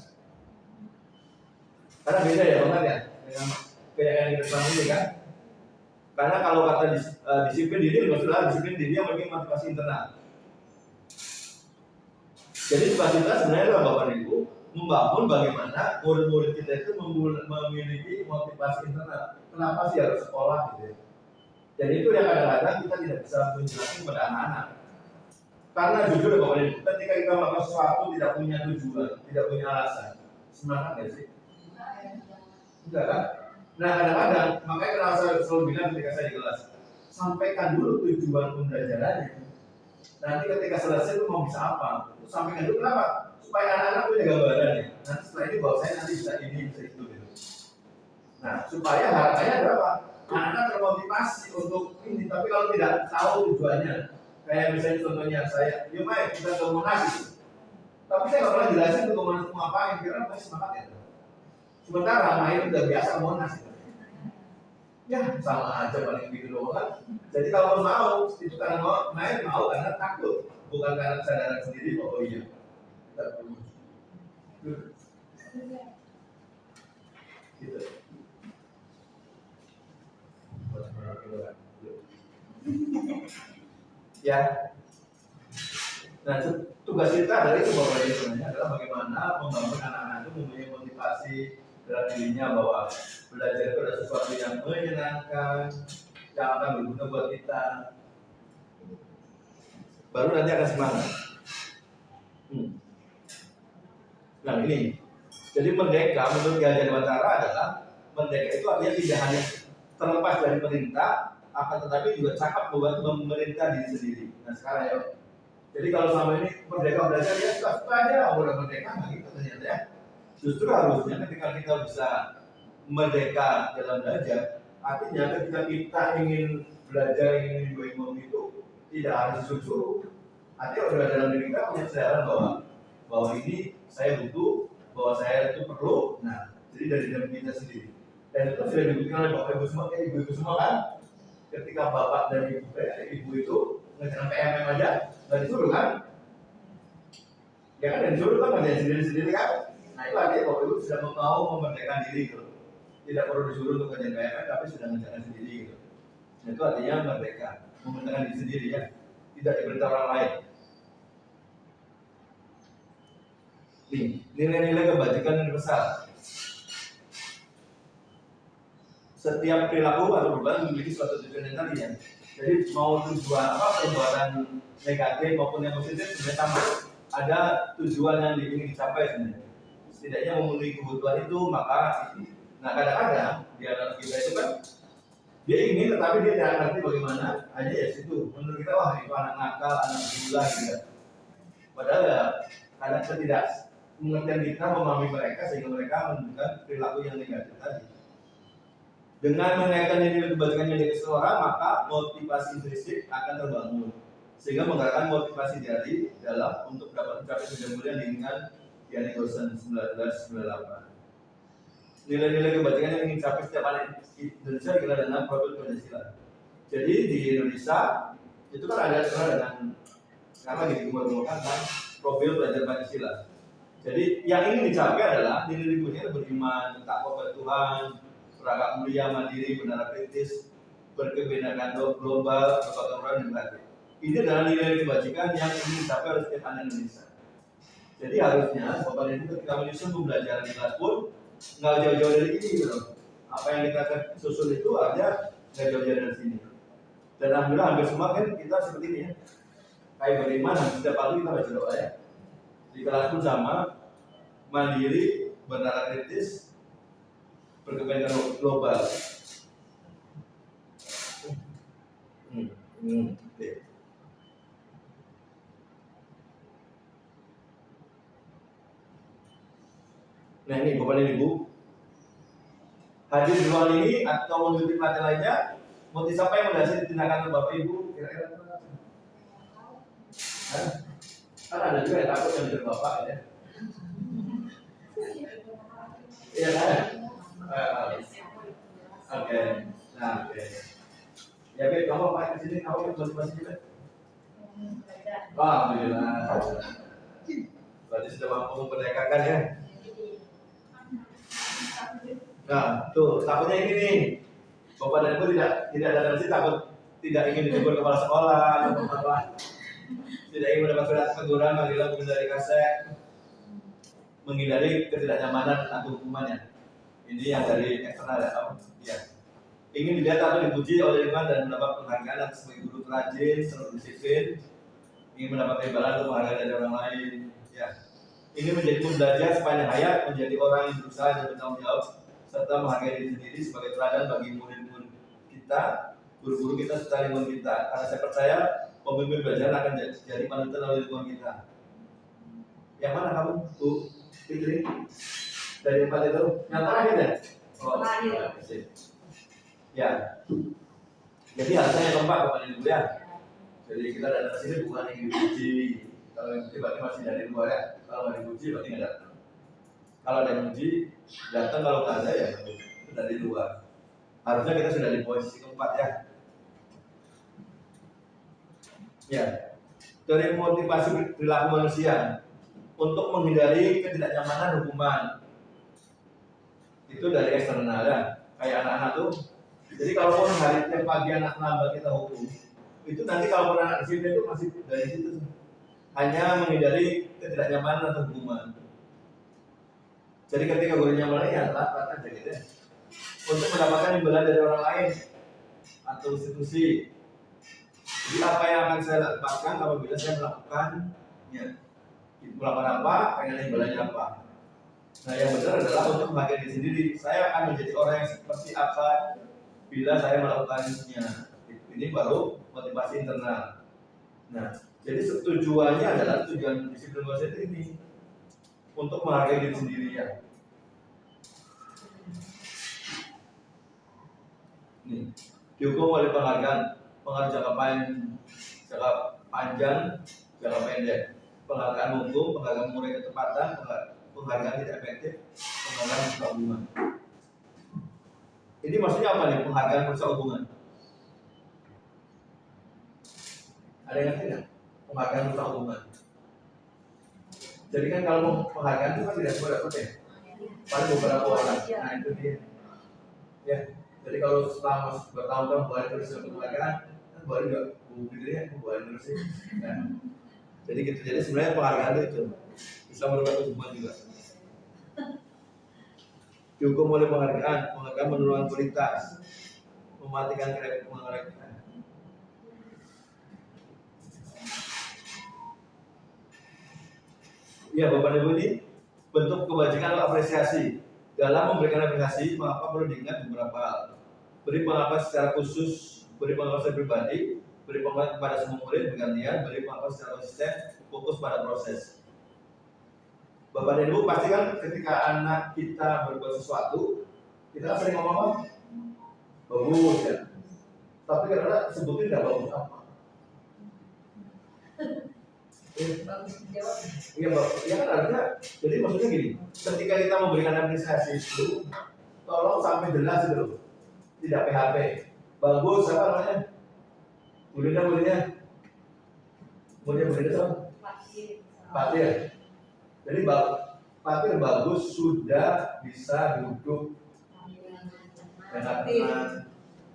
Karena beda ya banget ya dengan kayak yang kita selama ini kan. Karena kalau kata disiplin diri maksudnya disiplin diri yang memiliki motivasi internal. Jadi cita-cita sebenarnya adalah Bapak Ibu membangun bagaimana murid-murid kita itu memiliki motivasi internal. Kenapa sih harus sekolah gitu ya? Jadi itu yang kadang-kadang kita tidak bisa menjelaskan kepada anak-anak. Karena jujur ya Bapak Ibu, ketika kita melakukan sesuatu tidak punya tujuan, tidak punya alasan, semangat nggak sih? Enggak kan? Nah kadang-kadang makanya kenapa saya selalu bilang ketika saya di kelas, sampaikan dulu tujuan pembelajarannya. Nanti ketika selesai itu mau bisa apa? Sampaikan dulu kenapa? Supaya anak-anak punya gambaran ya. Nanti setelah ini bahwa saya nanti bisa ini, bisa itu gitu. Nah, supaya harapannya adalah apa? Anak-anak termotivasi untuk ini, tapi kalau tidak tahu tujuannya, kayak misalnya contohnya saya, yuk Mai, kita ke Monas gitu. Tapi saya nggak pernah jelasin untuk Monas mau ngapain, kira pasti semangat ya. Sementara Mai udah biasa Monas gitu. Ya sama aja paling gitu doang kan. Jadi kalau mau itu karena main mau karena takut, bukan karena kesadaran sendiri bahwa oh iya. Gitu. Ya. Nah tugas kita dari itu bahwa sebenarnya adalah bagaimana membangun anak-anak itu mempunyai motivasi dalam dirinya bahwa belajar itu adalah sesuatu yang menyenangkan, yang akan berguna buat kita. Baru nanti akan semangat. Nah ini, jadi merdeka menurut Ki Hajar Dewantara adalah merdeka itu artinya tidak hanya terlepas dari perintah, akan tetapi juga cakap membuat memerintah diri sendiri. Nah sekarang ya, jadi kalau selama ini merdeka belajar ya suka aja, udah merdeka nggak gitu ternyata ya. Justru harusnya ketika kita bisa merdeka dalam belajar, artinya ketika kita ingin belajar, ingin ilmu itu tidak harus disuruh. Artinya udah dalam diri kita punya kesadaran bahwa ini saya butuh, bahwa saya itu perlu. Nah, jadi dari dalam kita sendiri. Dan itu sudah dibuktikan oleh Bapak Ibu semua, ibu-ibu semua kan. Ketika Bapak dan Ibu itu ngerjakan PMM aja, nggak disuruh kan? Ya kan, dan disuruh kan ngerjain sendiri-sendiri kan? Nah itu artinya Bapak Ibu sudah mau memerdekakan diri gitu. Tidak perlu disuruh untuk kerjaan PMM, tapi sudah mengerjakan sendiri gitu. Nah, itu artinya merdeka, memerdekakan diri sendiri ya, tidak diperintah orang lain. Nih, nilai-nilai kebajikan universal. Setiap perilaku atau perubahan memiliki suatu tujuan yang tadi ya. Jadi mau tujuan apa, perbuatan negatif maupun yang positif sebenarnya sama. Ada tujuan yang ingin dicapai sebenarnya. Setidaknya memenuhi kebutuhan itu maka ini. Nah kadang-kadang di anak kita itu kan dia ingin tetapi dia tidak ngerti bagaimana aja ya situ. Menurut kita wah itu anak nakal, anak gila gitu. Padahal ya kadang tidak pengertian kita memahami mereka sehingga mereka menunjukkan perilaku yang negatif tadi. Dengan menaikkan nilai kebajikan yang dari seseorang, maka motivasi intrinsik akan terbangun sehingga menggerakkan motivasi dari dalam untuk dapat mencapai tujuan mulia dengan Gianni Gosen 1998. Nilai-nilai kebajikan yang ingin dicapai setiap anak Indonesia dikira dengan produk Pancasila. Jadi di Indonesia itu kan ada dengan karena digumul-gumulkan kan profil belajar Pancasila. Jadi yang ingin dicapai adalah nilai berikutnya beriman, takwa kepada Tuhan, beragam mulia, mandiri, benar kritis, berkebinekaan global, bergotong royong dan baik. Ini adalah nilai kebajikan yang ingin dicapai oleh setiap anak Indonesia. Jadi harusnya Bapak Ibu ketika menyusun pembelajaran kelas pun nggak jauh-jauh dari ini gitu. Apa yang kita susun itu ada nggak jauh-jauh dari sini. Dan alhamdulillah hampir semua kan kita seperti ini ya. Kayak beriman, setiap pagi kita baca doa ya. Di kelas pun sama, mandiri, benar kritis, berkepentingan global. Okay. Nah ini Bapak dan Ibu, hadir di ruangan ini atau mengikuti materi lainnya, motif apa yang mendasari tindakan Bapak Ibu? Kira-kira kan ada juga yang takut yang dari Bapak ya. Iya kan? Oke. Nah, oke. Ya, baik, kamu apa di sini? Kamu motivasi juga? Alhamdulillah. Berarti sudah mampu memerdekakan ya. Nah, tuh takutnya ini nih. Bapak dan Ibu tidak datang sini takut tidak ingin ditegur kepala sekolah atau apa. Tidak ingin mendapat surat teguran, panggilan menghindari kasek, menghindari ketidaknyamanan atau hukumannya. Ini yang dari eksternal ya. Ingin dilihat atau dipuji oleh lingkungan dan mendapat penghargaan atas sebagai guru rajin, selalu disiplin, ingin mendapat imbalan untuk penghargaan dari orang lain. Ya. Ini menjadi belajar sepanjang hayat, menjadi orang yang berusaha dan bertanggung jawab, serta menghargai diri sendiri sebagai teladan bagi murid-murid kita, guru-guru kita, serta lingkungan kita. Karena saya percaya pemimpin belajar akan jadi panutan oleh lingkungan kita. Yang mana kamu, Bu Fitri? Dari empat itu, yang terakhir ya? Oh, ya. Jadi harusnya yang keempat Bapak Ibu ya. Jadi kita datang sini bukan yang dipuji. Kalau yang dipuji berarti masih dari luar ya. Kalau nggak dipuji berarti nggak datang. Kalau ada yang dipuji datang, kalau nggak ada ya itu dari luar. Harusnya kita sudah di posisi keempat ya. Ya. Dari motivasi perilaku manusia untuk menghindari ketidaknyamanan hukuman. Itu dari eksternal ya. Kayak anak-anak tuh. Jadi kalau mau hari tiap pagi anak lambat kita hukum, itu nanti kalau anak disiplin itu masih dari situ. Hanya menghindari ketidaknyamanan atau hukuman. Jadi ketika gurunya mulai ya lat aja gitu ya. Untuk mendapatkan imbalan dari orang lain atau institusi. Jadi apa yang akan saya dapatkan apabila saya melakukan apa, pengen imbalannya apa. Nah yang benar adalah untuk menghargai diri sendiri. Saya akan menjadi orang yang seperti apa bila saya melakukannya. Ini baru motivasi internal. Nah, jadi tujuannya adalah tujuan disiplin dosen ini untuk menghargai diri sendiri ya. Nih, dihukum oleh penghargaan jangka panjang, jangka pendek. Penghargaan hukum, penghargaan mulai ketepatan, penghargaan tidak efektif, penghargaan merusak hubungan. Ini maksudnya apa nih penghargaan merusak hubungan? Ada yang ngerti nggak? Penghargaan merusak hubungan. Jadi kan kalau penghargaan itu kan tidak semua dapat ya, paling beberapa orang. Nah itu dia. Ya, jadi kalau selama bertahun-tahun buat terus penghargaan, kan baru nggak gitu ya, buat terus sih. Nah, jadi gitu. Jadi sebenarnya penghargaan itu bisa merubah hubungan juga. Dihukum oleh penghargaan menurunkan kualitas, mematikan penghargaan. Ya Bapak Ibu, ini bentuk kebajikan atau apresiasi. Dalam memberikan apresiasi, mengapa perlu diingat beberapa hal. Beri penghargaan secara khusus, beri penghargaan secara pribadi, beri penghargaan kepada semua murid bergantian, beri penghargaan secara konsisten, fokus pada proses. Bapak dan Ibu pasti kan ketika anak kita berbuat sesuatu, kita sering ngomong bagus ya. Tapi karena sebutin nggak bagus apa. Iya, ya kan artinya. Jadi maksudnya gini, ketika kita memberikan apresiasi itu, tolong sampai jelas itu loh, tidak PHP. Bagus apa namanya? Muridnya siapa? Patir. Jadi patir bagus sudah bisa duduk dengan tenang.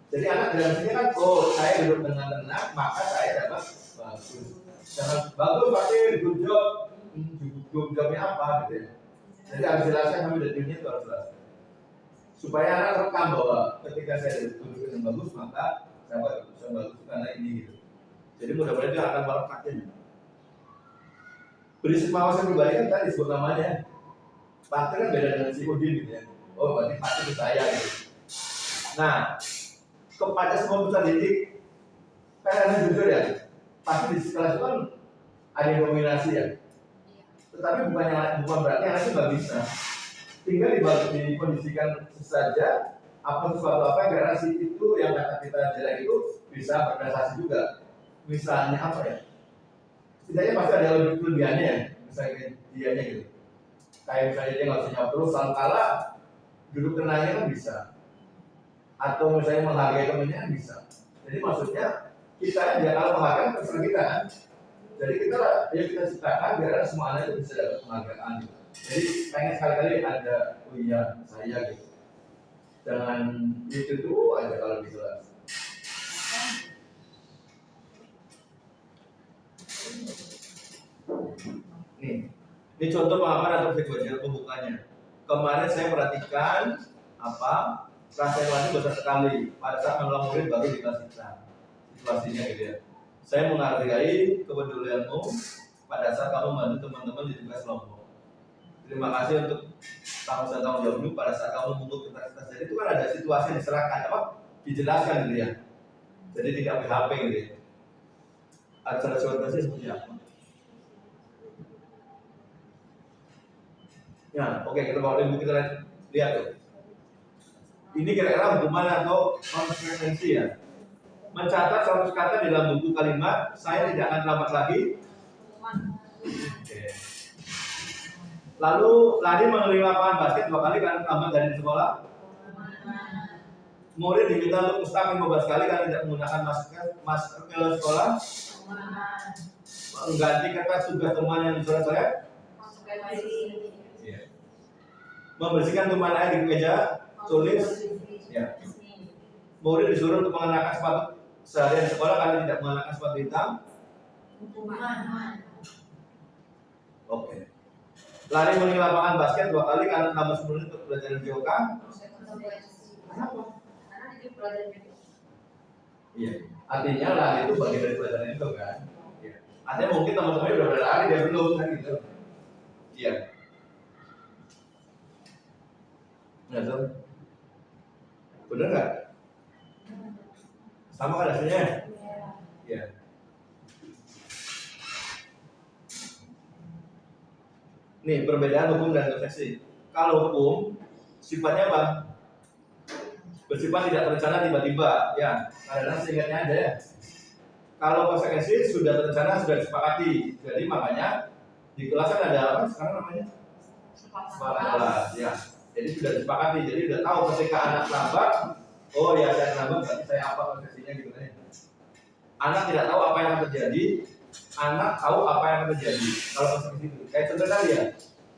Jadi anak dalam sini kan, oh saya duduk dengan tenang, maka saya dapat bagus. Jangan bagus patir, good job. Good jobnya apa gitu ya. Jadi harus jelaskan kami detailnya itu harus jelas. Supaya anak rekam bahwa ketika saya duduk dengan bagus, maka saya dapat keputusan bagus karena ini gitu. Jadi mudah-mudahan dia akan meletakkan. Prinsip pengawasan pribadi kan tadi disebut namanya. Patir kan beda dengan si Udin gitu ya. Oh berarti patir itu saya gitu. Nah, kepada semua peserta didik, karena jujur ya, pasti di sekolah itu kan ada yang dominasi ya. Tetapi bukan berarti anak itu nggak bisa. Tinggal dikondisikan saja apa sesuatu apa yang karena si itu yang kata kita jelek itu bisa berprestasi juga. Misalnya apa ya? Setidaknya pasti ada kelebihannya ya. Misalnya dianya gitu. Kayak misalnya dia nggak bisa jawab terus, salah kalah duduk tenangnya kan bisa. Atau misalnya menghargai temennya kan bisa. Jadi maksudnya kita ya kalau menghargai terserah kita kan. Jadi kita ciptakan biar semua anak itu bisa dapat penghargaan. Gitu. Jadi pengen sekali-kali ada oh iya saya gitu. Jangan itu tuh aja kalau bisa. Ini contoh pemahaman atau sequential pembukanya. Kemarin saya perhatikan rasa empati besar sekali pada saat menolong murid baru di kelas kita. Situasinya gitu ya. Saya menghargai kepedulianmu pada saat kamu membantu teman-teman di tugas kelompok. Terima kasih untuk tanggung jawabmu pada saat kamu mengutuk kita. Jadi itu kan ada situasi yang diserahkan dijelaskan gitu ya. Jadi tidak PHP gitu ya. Acara situasi seperti apa? Ya, oke, kita bawa ibu kita lihat tuh. Ini kira-kira hukuman atau konsekuensi ya. Mencatat 100 kata di dalam buku kalimat, saya tidak akan terlambat lagi. Oke. Lalu lari mengelilingi lapangan basket 2 kali karena terlambat dari sekolah. Murid diminta untuk pustaka 15 kali karena tidak menggunakan masker ke sekolah. Mengganti kertas tugas teman yang dicoret-coret. Membersihkan tumpahan air di meja tulis. Ya. Murid disuruh untuk mengenakan sepatu seharian di sekolah karena tidak mengenakan sepatu hitam. Oke. Lari mengelilingi lapangan basket 2 kali karena tambah 10 menit untuk belajar menjauhkan. Kenapa? Iya. Artinya lari itu bagian dari pelajaran itu kan. Iya. Artinya mungkin teman-temannya udah berlari dia belum kan gitu. Iya. Ya, benar nggak? Sama kan hasilnya? Ya. Nih perbedaan hukum dan konteksi. Kalau hukum sifatnya apa? Bersifat tidak terencana tiba-tiba, ya. Kadang-kadang seingatnya aja ya. Kalau konsekuensi sudah terencana, sudah disepakati. Jadi makanya di kelas kan ada apa sekarang namanya? Sepakat, ya. Jadi sudah disepakati, jadi sudah tahu ketika anak lambat, oh ya saya lambat, berarti saya apa konsekuensinya gitu kan? Anak tidak tahu apa yang akan terjadi, anak tahu apa yang akan terjadi. Kalau konsekuensi itu, kayak contoh tadi ya,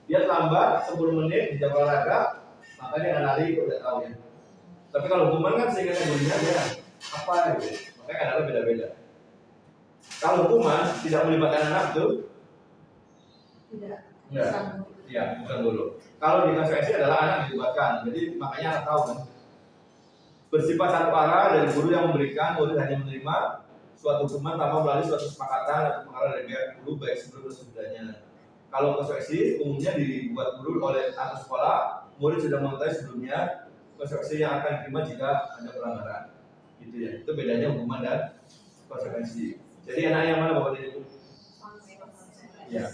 dia lambat 10 menit di jam olahraga, maka dia akan lari, udah tahu ya. Tapi kalau hukuman kan seingatnya gurunya dia apa gitu, makanya kadang-kadang beda-beda. Kalau hukuman tidak melibatkan anak tuh, tidak. Ya, bukan dulu. Kalau di konsekuensi adalah anak dilibatkan, jadi makanya anak tahu kan. Bersifat satu arah dari guru yang memberikan, murid hanya menerima suatu hukuman tanpa melalui suatu kesepakatan atau pengarah dari pihak guru baik sebelum dan sesudahnya. Kalau konsekuensi umumnya dibuat guru oleh anak sekolah, murid sudah mengetahui sebelumnya konsekuensi yang akan diterima jika ada pelanggaran. Gitu ya. Itu bedanya hukuman dan konsekuensi. Jadi enaknya mana Bapak Ibu? Ya.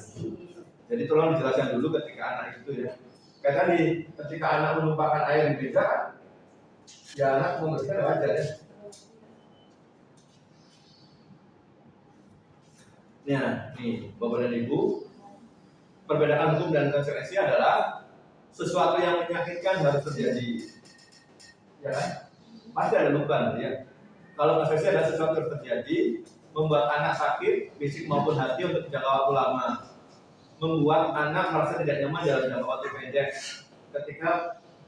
Jadi tolong dijelaskan dulu ketika anak itu ya. Kayak tadi, ketika anak menumpahkan air di meja, ya anak membersihkan wajar ya. Nah, nih Bapak dan Ibu, perbedaan hukum dan konsekuensi adalah sesuatu yang menyakitkan harus terjadi, ya kan? Pasti ada luka, ya. Kalau konsekuensi adalah sesuatu yang terjadi, membuat anak sakit, fisik maupun hati untuk jangka waktu lama. membuat anak merasa tidak nyaman dalam jangka waktu pendek ketika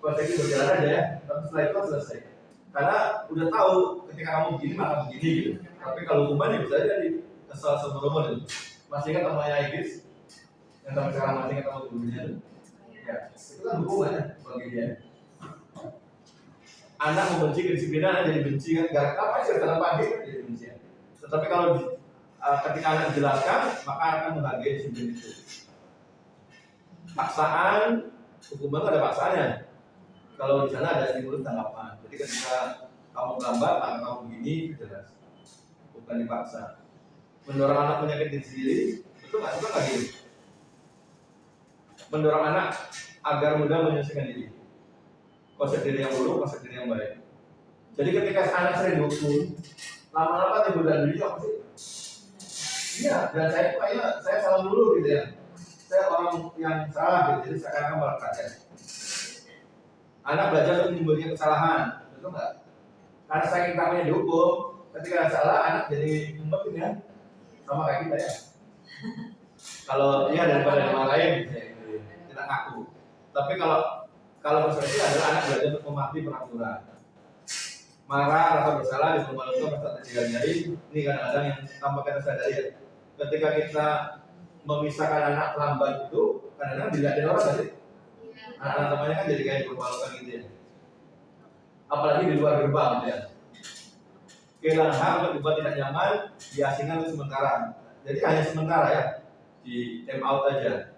proses itu berjalan aja ya, tapi setelah itu selesai. Karena udah tahu ketika kamu begini maka begini gitu. Tapi kalau hukuman ya bisa jadi kesal seumur umur itu. Masih ingat namanya Igis yang sampai sekarang masih ingat sama gurunya itu? Ya, itu kan hukuman ya bagi dia. Anak membenci kedisiplinan jadi benci kan, gara apa sih dalam pagi kan jadi benci. Tetapi kalau ketika anak dijelaskan maka akan menghargai disiplin itu. Paksaan, hukuman ada paksaannya. Kalau di sana ada stimulus tanggapan. Jadi ketika kamu lambat, maka kamu begini jelas, bukan dipaksa. Mendorong anak menyakiti diri sendiri, itu nggak suka lagi. Mendorong anak agar mudah menyelesaikan diri. Konsep diri yang buruk, konsep diri yang baik. Jadi ketika anak sering dihukum, lama-lama timbul dalam diri apa sih? Iya, dan saya kayaknya saya salah dulu gitu ya. Saya orang yang salah gitu, jadi saya akan melakukan ya. Anak belajar untuk menimbulkan kesalahan, betul nggak? Karena saking takutnya dihukum, ketika salah anak jadi ngumpet ya, sama kayak kita ya. Kalau dia daripada dimarahin, kita ngaku. Tapi kalau perspektif adalah anak belajar untuk memahami peraturan. Marah, rasa bersalah, dipermalukan, rasa terjadi. Ini kadang-kadang yang tanpa kita sadari ya. Ketika kita memisahkan anak lambat itu, kadang-kadang dilihatin orang tadi. Anak-anak temannya kan jadi kayak dipermalukan gitu ya. Apalagi di luar gerbang gitu ya. Kehilangan hak untuk dibuat tidak nyaman, diasingkan untuk sementara. Jadi hanya sementara ya, di time out aja.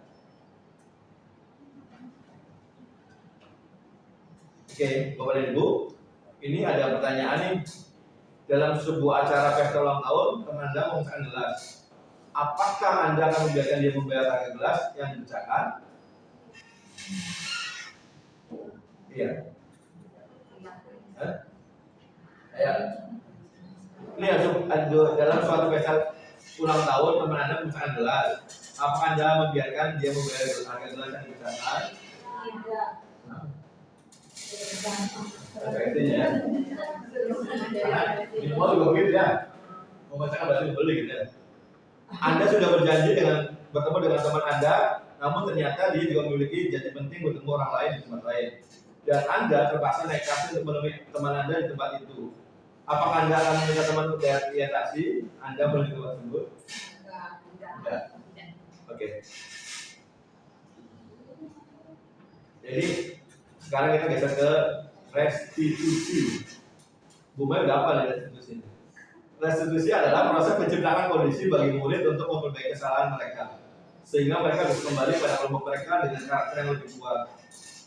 Oke, Bapak dan Ibu, ini ada pertanyaan nih. Dalam sebuah acara pesta ulang tahun, teman Anda memesan gelas. Apakah Anda akan membiarkan dia membayar harga gelas yang dipecahkan? Iya. Ya. Ini dalam suatu pesta ulang tahun teman Anda memesan gelas. Apakah Anda membiarkan dia membayar harga gelas yang dipecahkan? Tidak. Efektifnya ya. Karena di mall juga begitu ya. Memecahkan berarti membeli gitu ya. Anda sudah berjanji bertemu dengan teman Anda, namun ternyata dia juga memiliki janji penting bertemu orang lain di tempat lain. Dan Anda terpaksa naik taksi untuk menemui teman Anda di tempat itu. Apakah Anda akan meminta teman untuk bayar taksi? Anda boleh di tempat tersebut? Tidak. Oke. Jadi sekarang kita geser ke restitusi. Bumai udah apa nih restitusi? Restitusi adalah proses menciptakan kondisi bagi murid untuk memperbaiki kesalahan mereka, sehingga mereka bisa kembali pada kelompok mereka dengan karakter yang lebih kuat.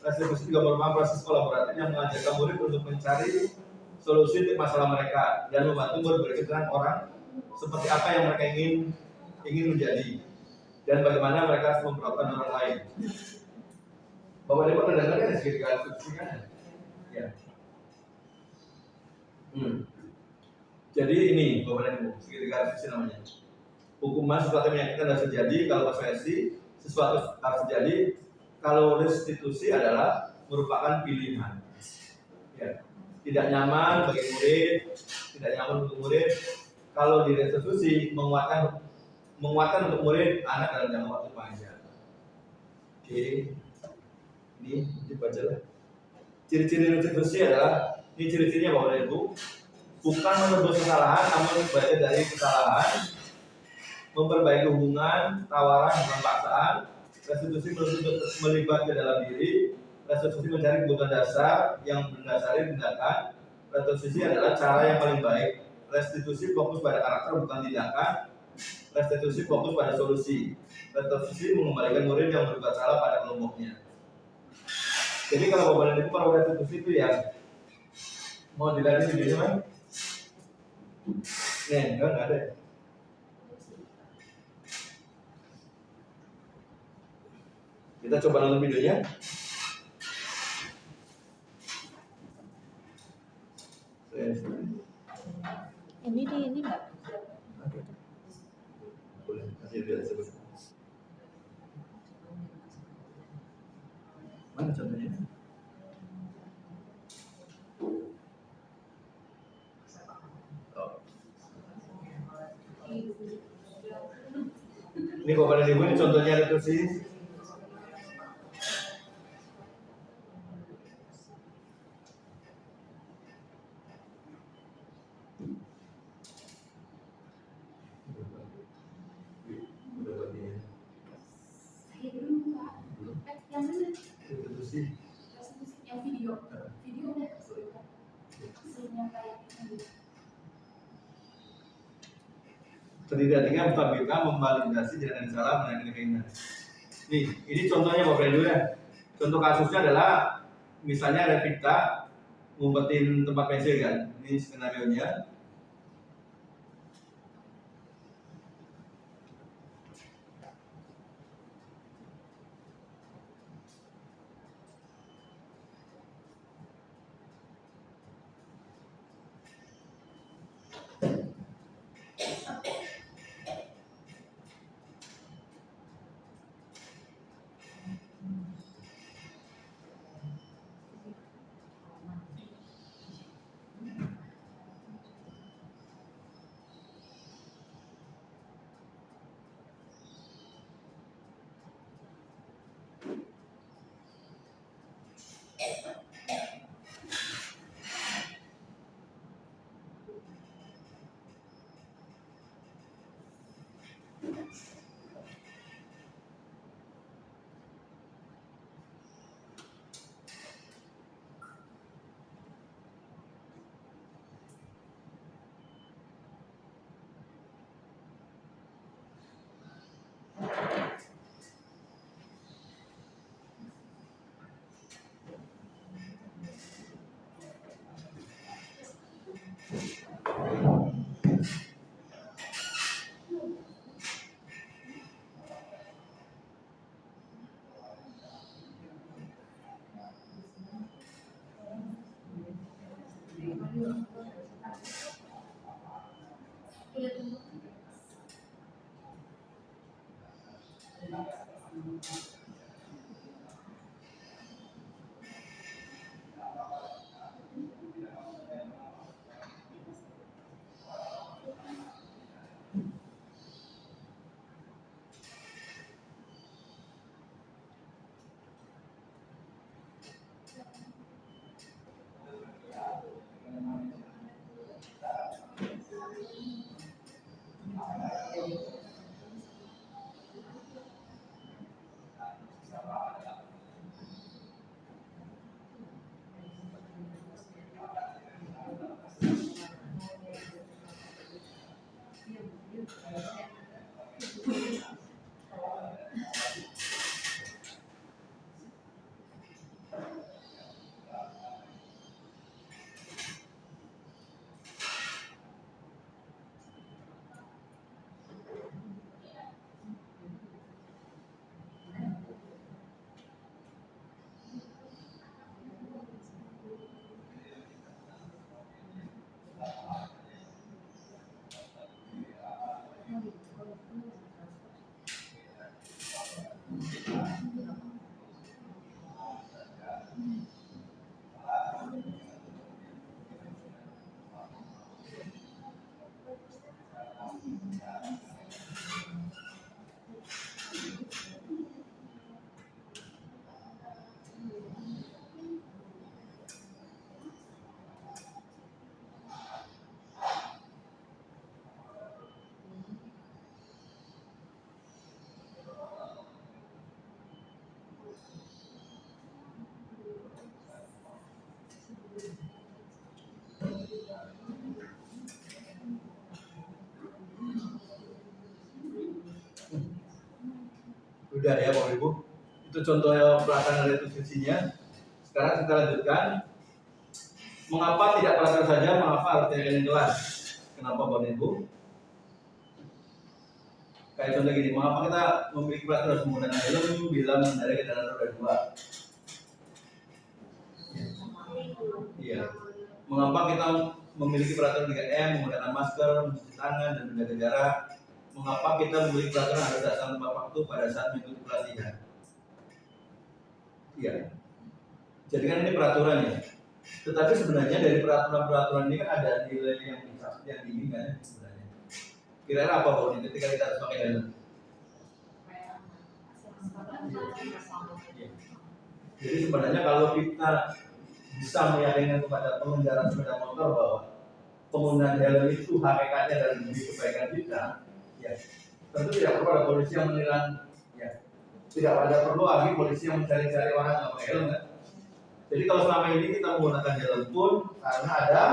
Restitusi juga merupakan proses kolaboratif yang mengajarkan murid untuk mencari solusi untuk masalah mereka dan membantu murid berkenan orang seperti apa yang mereka ingin menjadi dan bagaimana mereka harus memperlakukan orang lain. Bapak Ibu pernah dengar kan segitiga restitusi kan? Ya. Jadi ini Bapak dan Ibu, segitiga restitusi namanya. Hukuman sesuatu yang menyakitkan harus terjadi, kalau konsekuensi sesuatu harus terjadi. Kalau restitusi adalah merupakan pilihan. Ya. Tidak nyaman bagi murid, tidak nyaman untuk murid. Kalau di restitusi menguatkan untuk murid anak dalam jangka waktu panjang. Oke. Ini dibaca lah. Ciri-ciri restitusi adalah ini ciri-cirinya Bapak dan Ibu. Bukan menebus kesalahan, namun belajar dari kesalahan, memperbaiki hubungan, tawaran, bukan paksaan. Restitusi menuntut melibat ke dalam diri. Restitusi mencari kebutuhan dasar yang mendasari tindakan. Restitusi adalah cara yang paling baik. Restitusi fokus pada karakter bukan tindakan. Restitusi fokus pada solusi. Restitusi mengembalikan murid yang berbuat salah pada kelompoknya. Jadi kalau Bapak dan Ibu kalau restitusi itu ya mau dilihat videonya kan? Nih, enggak ada. Kita coba nonton videonya. Ini enggak? Boleh, kasih lihat sebut. Mana contohnya? Oh. Ini Ini Bapak dan Ibu, ini contohnya reduksi. Yang mana? Reduksi. Yang video. Video udah kesulitan. Scene-nya kayak gitu. Terdiri artinya mutabika memvalidasi dengan salah mengenai keinginan. Nih, ini contohnya Bapak Ibu ya. Contoh kasusnya adalah misalnya ada kita ngumpetin tempat pensil kan. Ini skenario-nya. Udah ya Bapak Ibu, itu contoh pelaksanaan restitusinya. Sekarang kita lanjutkan. Mengapa tidak peraturan saja, mengapa harus yang kelas? Kenapa Bapak Ibu? Kayak contoh gini, mengapa kita memiliki peraturan harus menggunakan helm bila mengendarai kendaraan roda 2? Iya. Mengapa kita memiliki peraturan 3M, menggunakan masker, mencuci tangan, dan menjaga jarak? Mengapa kita memiliki peraturan harus datang tepat waktu pada saat mengikuti pelatihan? Iya. Jadi kan ini peraturan ya. Tetapi sebenarnya dari peraturan-peraturan ini kan ada nilai yang diinginkan sebenarnya. Kira-kira apa Bang ketika kita harus pakai helm? Jadi sebenarnya kalau kita bisa meyakinkan kepada pengendara sepeda motor bahwa penggunaan helm itu hakikatnya dan demi kebaikan kita, ya tentu tidak perlu ada polisi yang menilang, ya tidak ada perlu lagi polisi yang mencari-cari orang yang pakai helm, kan? Jadi kalau selama ini kita menggunakan helm pun karena ada,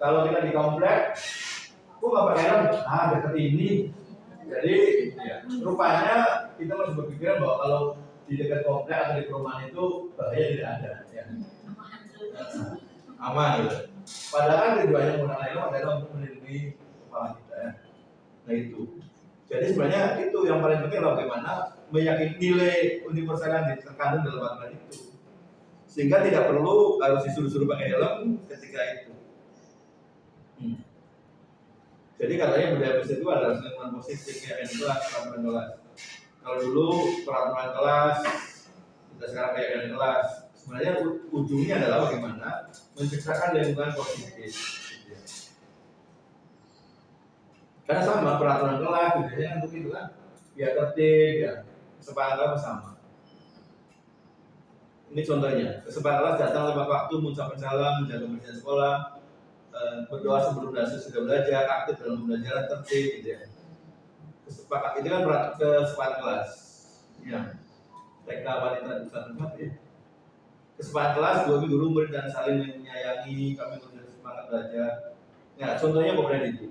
kalau kita di komplek, kok nggak pakai helm? Ah, dekat ini. Jadi ya, rupanya kita masih berpikiran bahwa kalau di dekat komplek atau di perumahan itu bahaya tidak ada, ya. Aman gitu. Padahal tujuannya menggunakan helm adalah untuk melindungi kepala kita, ya. Nah itu. Jadi sebenarnya itu yang paling penting adalah bagaimana meyakini nilai universal yang terkandung dalam aturan itu, sehingga tidak perlu harus disuruh-suruh pakai helm ketika itu. Jadi katanya budaya positif itu adalah lingkungan positif, ya kelas, peraturan kelas. Kalau dulu peraturan kelas, kita sekarang kayak kelas. Sebenarnya ujungnya adalah bagaimana menciptakan lingkungan positif. Karena sama peraturan kelas, biasanya untuk itu kan, biar tertib, ya kesepakatan bersama. Ini contohnya, kesepakatan kelas datang tepat waktu, mengucapkan salam, menjaga kebersihan sekolah, berdoa sebelum dan sesudah belajar, aktif dalam pembelajaran, tertib, gitu ya. Kesepakatan itu kan kesepakatan kelas, ya. TK wanita di satu tempat, ya. Kesepakatan kelas, guru murid dan saling menyayangi, kami semangat belajar. Ya, contohnya kemudian itu.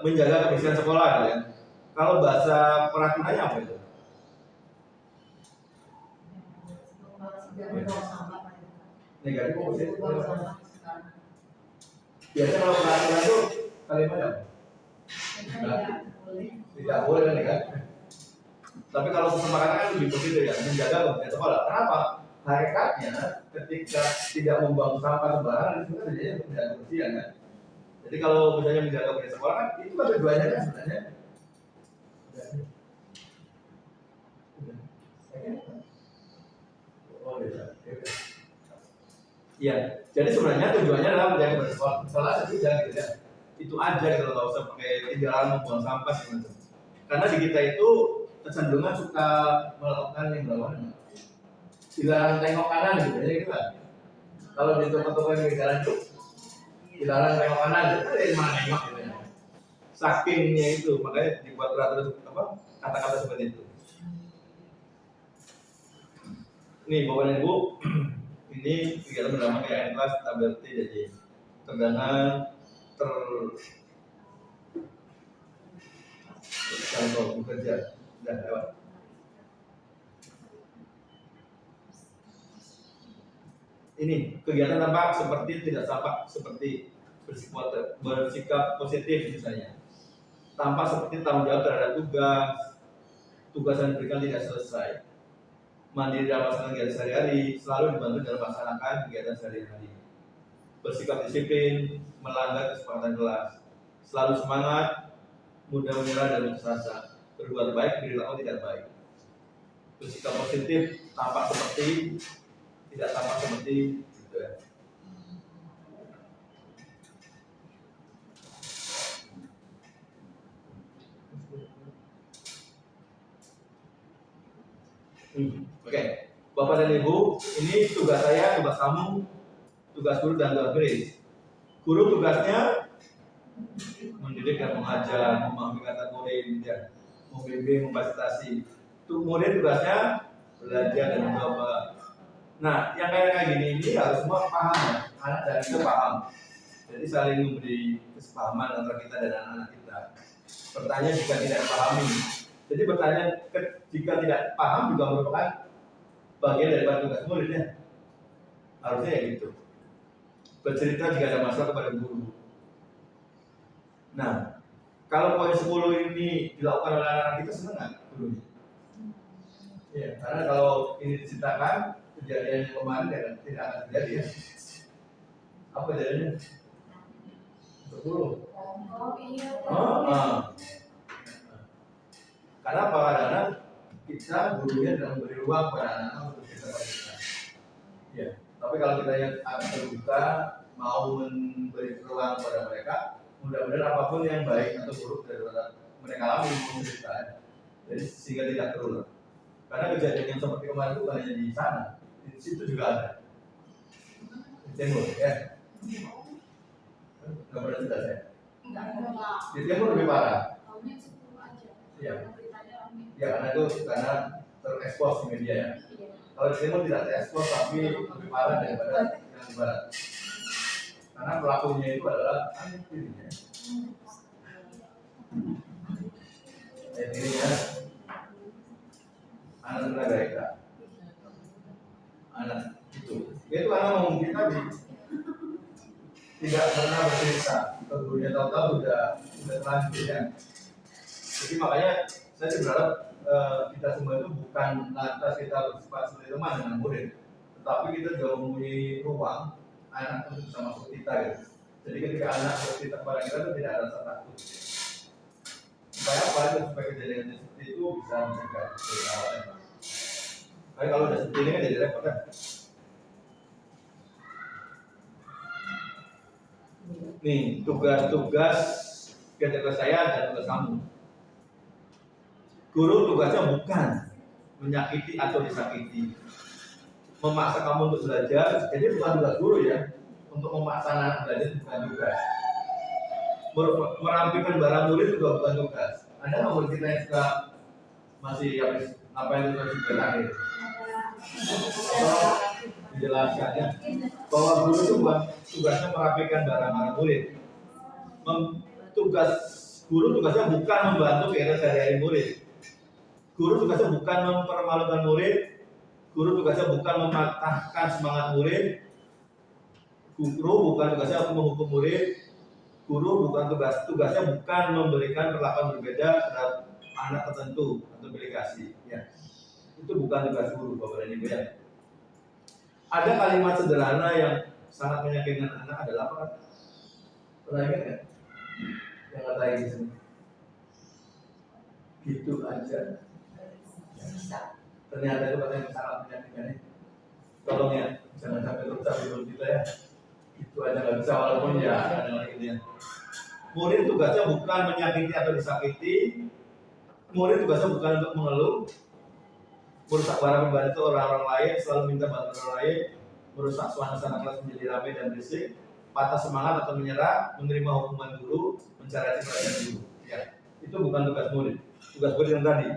Menjaga kebersihan sekolah, gitu ya. Kalau bahasa peraturannya apa itu? Negatif positif. Biasanya kalau peraturan itu kalimatnya apa? Tidak boleh kan? Tapi kalau kesepakatan kan lebih begitu ya, menjaga kebersihan sekolah. Kenapa? Hakikatnya ketika tidak membuang sampah sembarangan itu kan menjadi menjaga kebersihan kan. Jadi kalau misalnya menjaga kebersihan sekolah kan itu kan tujuannya kan sebenarnya. Oh bisa. Ya, jadi sebenarnya tujuannya adalah menjaga kebersihan sekolah saja gitu ya. Itu aja kalau nggak usah pakai tindakan membuang sampah segala. Karena di kita itu kecenderungan suka melakukan yang berlawanan. Dilarang tengok kanan gitu ya gitu kan. Kalau di toko-toko yang di jalan itu dilarang tengok kanan itu dari mana nengok gitu ya. Sakingnya itu makanya dibuat peraturan apa kata-kata seperti itu. Nih Bapak dan Ibu, ini kegiatan bernama KN kelas stability jadi tegangan contoh bekerja sudah lewat. Ini kegiatan tampak seperti tidak tampak seperti bersikap positif misalnya, tampak seperti tanggung jawab terhadap tugas yang diberikan tidak selesai, mandiri dalam melaksanakan kegiatan sehari-hari, selalu dibantu dalam melaksanakan kegiatan sehari-hari, bersikap disiplin, melanggar kesepakatan kelas, selalu semangat, mudah menyerah dan putus asa, berbuat baik, perilaku tidak baik, bersikap positif, tampak seperti tidak tampak seperti gitu ya. Oke. Bapak dan Ibu, ini tugas saya, tugas kamu, tugas guru dan tugas murid. Guru tugasnya mendidik dan mengajar, memahami kata murid, ya, membimbing, memfasilitasi. Murid tugasnya belajar dan mencoba. Nah, yang kayak gini ini harus semua paham ya, anak dan kita paham. Jadi saling memberi kesepahaman antara kita dan anak-anak kita. Pertanyaan jika tidak dipahami. Jadi pertanyaan jika tidak paham juga merupakan bagian dari tugas muridnya. Harusnya ya gitu. Bercerita jika ada masalah kepada guru. Nah, kalau poin 10 ini dilakukan oleh anak-anak kita senang nggak gurunya? Ya, karena kalau ini diceritakan kejadian yang kemarin tidak akan terjadi ya. Apa kejadiannya? 10. Karena karena kita gurunya tidak memberi ruang pada anak-anak untuk kita. Ya, tapi kalau kita yang akan terbuka mau memberi ruang pada mereka, mudah-mudahan apapun yang baik atau buruk dari mereka alami mencerita, Jadi sehingga tidak terulang. Karena kejadian yang seperti kemarin itu bukan hanya di sana, di situ juga ada. Di Timur, ya. Nggak pernah cerita saya. Di Timur lebih parah. Tahunnya 10 aja. Iya. Beritanya rame. Ya karena itu karena terekspos di media ya. Iya. Kalau di Timur tidak terekspos tapi lebih parah daripada yang di Barat. Karena pelakunya itu adalah anak tirinya. Tirinya anak tenaga Eka. Anak itu anak ngomong kita tidak pernah bercerita. Kegurunya tahu-tahu sudah terlanjur ya. Jadi makanya saya sih berharap kita semua itu bukan lantas kita bersifat sebagai teman dengan murid, tetapi kita juga mempunyai ruang anak untuk bisa masuk kita gitu. Jadi ketika anak bercerita kepada kita itu tidak ada rasa takut. Supaya apa? Supaya kejadian seperti itu bisa mencegah. Tapi kalau udah seperti ini kan jadi repot kan. Nih tugas-tugas ketika saya dan tugas kamu. Guru tugasnya bukan menyakiti atau disakiti, memaksa kamu untuk belajar. Jadi bukan tugas guru ya, untuk memaksa anak belajar bukan tugas. Merampingkan barang murid juga bukan tugas. Ada nggak murid kita yang suka masih habis apa yang tugas juga terakhir? Dijelaskan ya, bahwa guru itu bukan tugasnya merapikan barang-barang murid. Tugas guru tugasnya bukan membantu kegiatan sehari-hari murid. Guru tugasnya bukan mempermalukan murid. Guru tugasnya bukan mematahkan semangat murid. Guru bukan tugasnya untuk menghukum murid. Guru bukan tugasnya bukan memberikan perlakuan berbeda terhadap anak tertentu atau delegasi. Ya, itu bukan tugas guru, Bapak dan Ibu ya. Ada kalimat sederhana yang sangat meyakinkan anak adalah apa? Pernah ingat nggak? Yang kata di sini. Gitu aja. Ternyata itu kata yang sangat meyakinkan. Tolong ya, jangan sampai rusak di mulut kita ya. Itu aja nggak bisa walaupun ya ada lagi gitu ya. Murid tugasnya bukan menyakiti atau disakiti. Murid tugasnya bukan untuk mengeluh, merusak barang pribadi itu orang-orang lain, selalu minta bantuan orang lain, merusak suasana kelas menjadi ramai dan berisik, patah semangat atau menyerah, menerima hukuman guru, mencari perhatian guru. Ya, itu bukan tugas murid. Tugas murid yang tadi.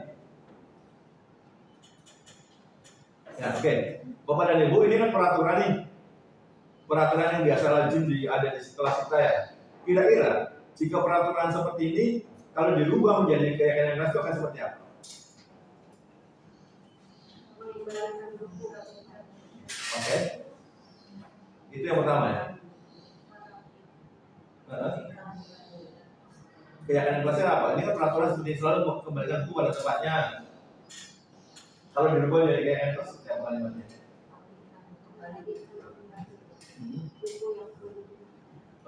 Ya, oke. Bapak dan Ibu, ini kan peraturan nih. Peraturan yang biasa lazim ada di kelas kita ya. Kira-kira jika peraturan seperti ini kalau dirubah menjadi keyakinan kelas itu akan seperti apa? Oke. Itu yang pertama ya. Keyakinan kelasnya apa? Ini kan peraturan seperti selalu kembalikan buku pada tempatnya. Kalau dirubah menjadi keyakinan kelas seperti apa kalimatnya?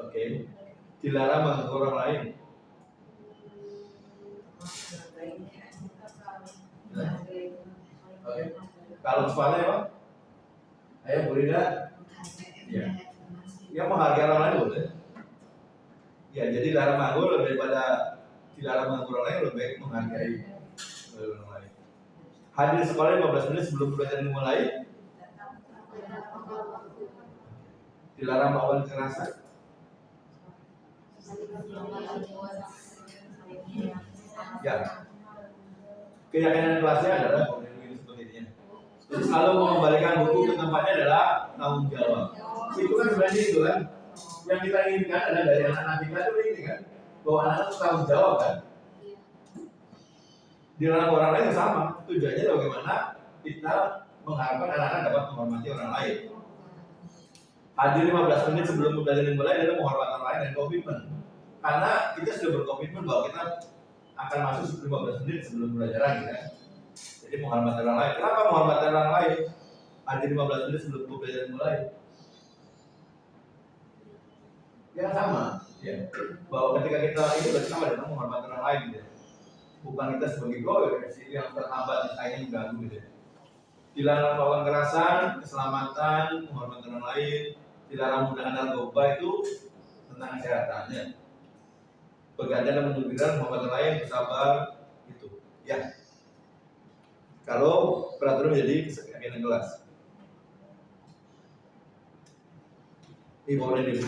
Oke. Dilarang mengganggu orang lain. Oke. Kalau soalnya apa? Ayo boleh enggak? Ya. Ya menghargai orang lain boleh. Ya, jadi dilarang mengganggu daripada dilarang mengganggu orang lain lebih baik menghargai orang lain. Hadir sekolah 15 menit sebelum pelajaran dimulai. Dilarang melawan kekerasan. Ya. Keyakinan kelasnya adalah sebagainya. Jadi selalu mengembalikan buku ke tempatnya adalah tanggung jawab. Itu kan sebenarnya itu kan yang kita inginkan adalah dari anak-anak kita itu ini kan bahwa anak itu tanggung jawab kan. Di dalam orang lain sama. Tujuannya bagaimana kita mengharapkan anak-anak dapat menghormati orang lain. Hadir 15 menit sebelum pembelajaran dimulai adalah menghormati orang lain dan komitmen. Karena kita sudah berkomitmen bahwa kita akan masuk 15 menit sebelum pembelajaran ya. Jadi menghormati orang lain. Kenapa menghormati orang lain? Hadir 15 menit sebelum pembelajaran dimulai. Ya sama, ya. Bahwa ketika kita ini bersama dengan menghormati orang lain gitu. Bukan kita sebagai yang terhambat misalnya mengganggu gitu. Dilarang melakukan kekerasan, keselamatan, menghormati orang lain. Dilarang menggunakan narkoba itu tentang kesehatannya. Begadang dan menggembirakan menghormati orang lain, bersabar, gitu. Ya. kalau peraturan menjadi keyakinan kelas. Ini boleh dulu.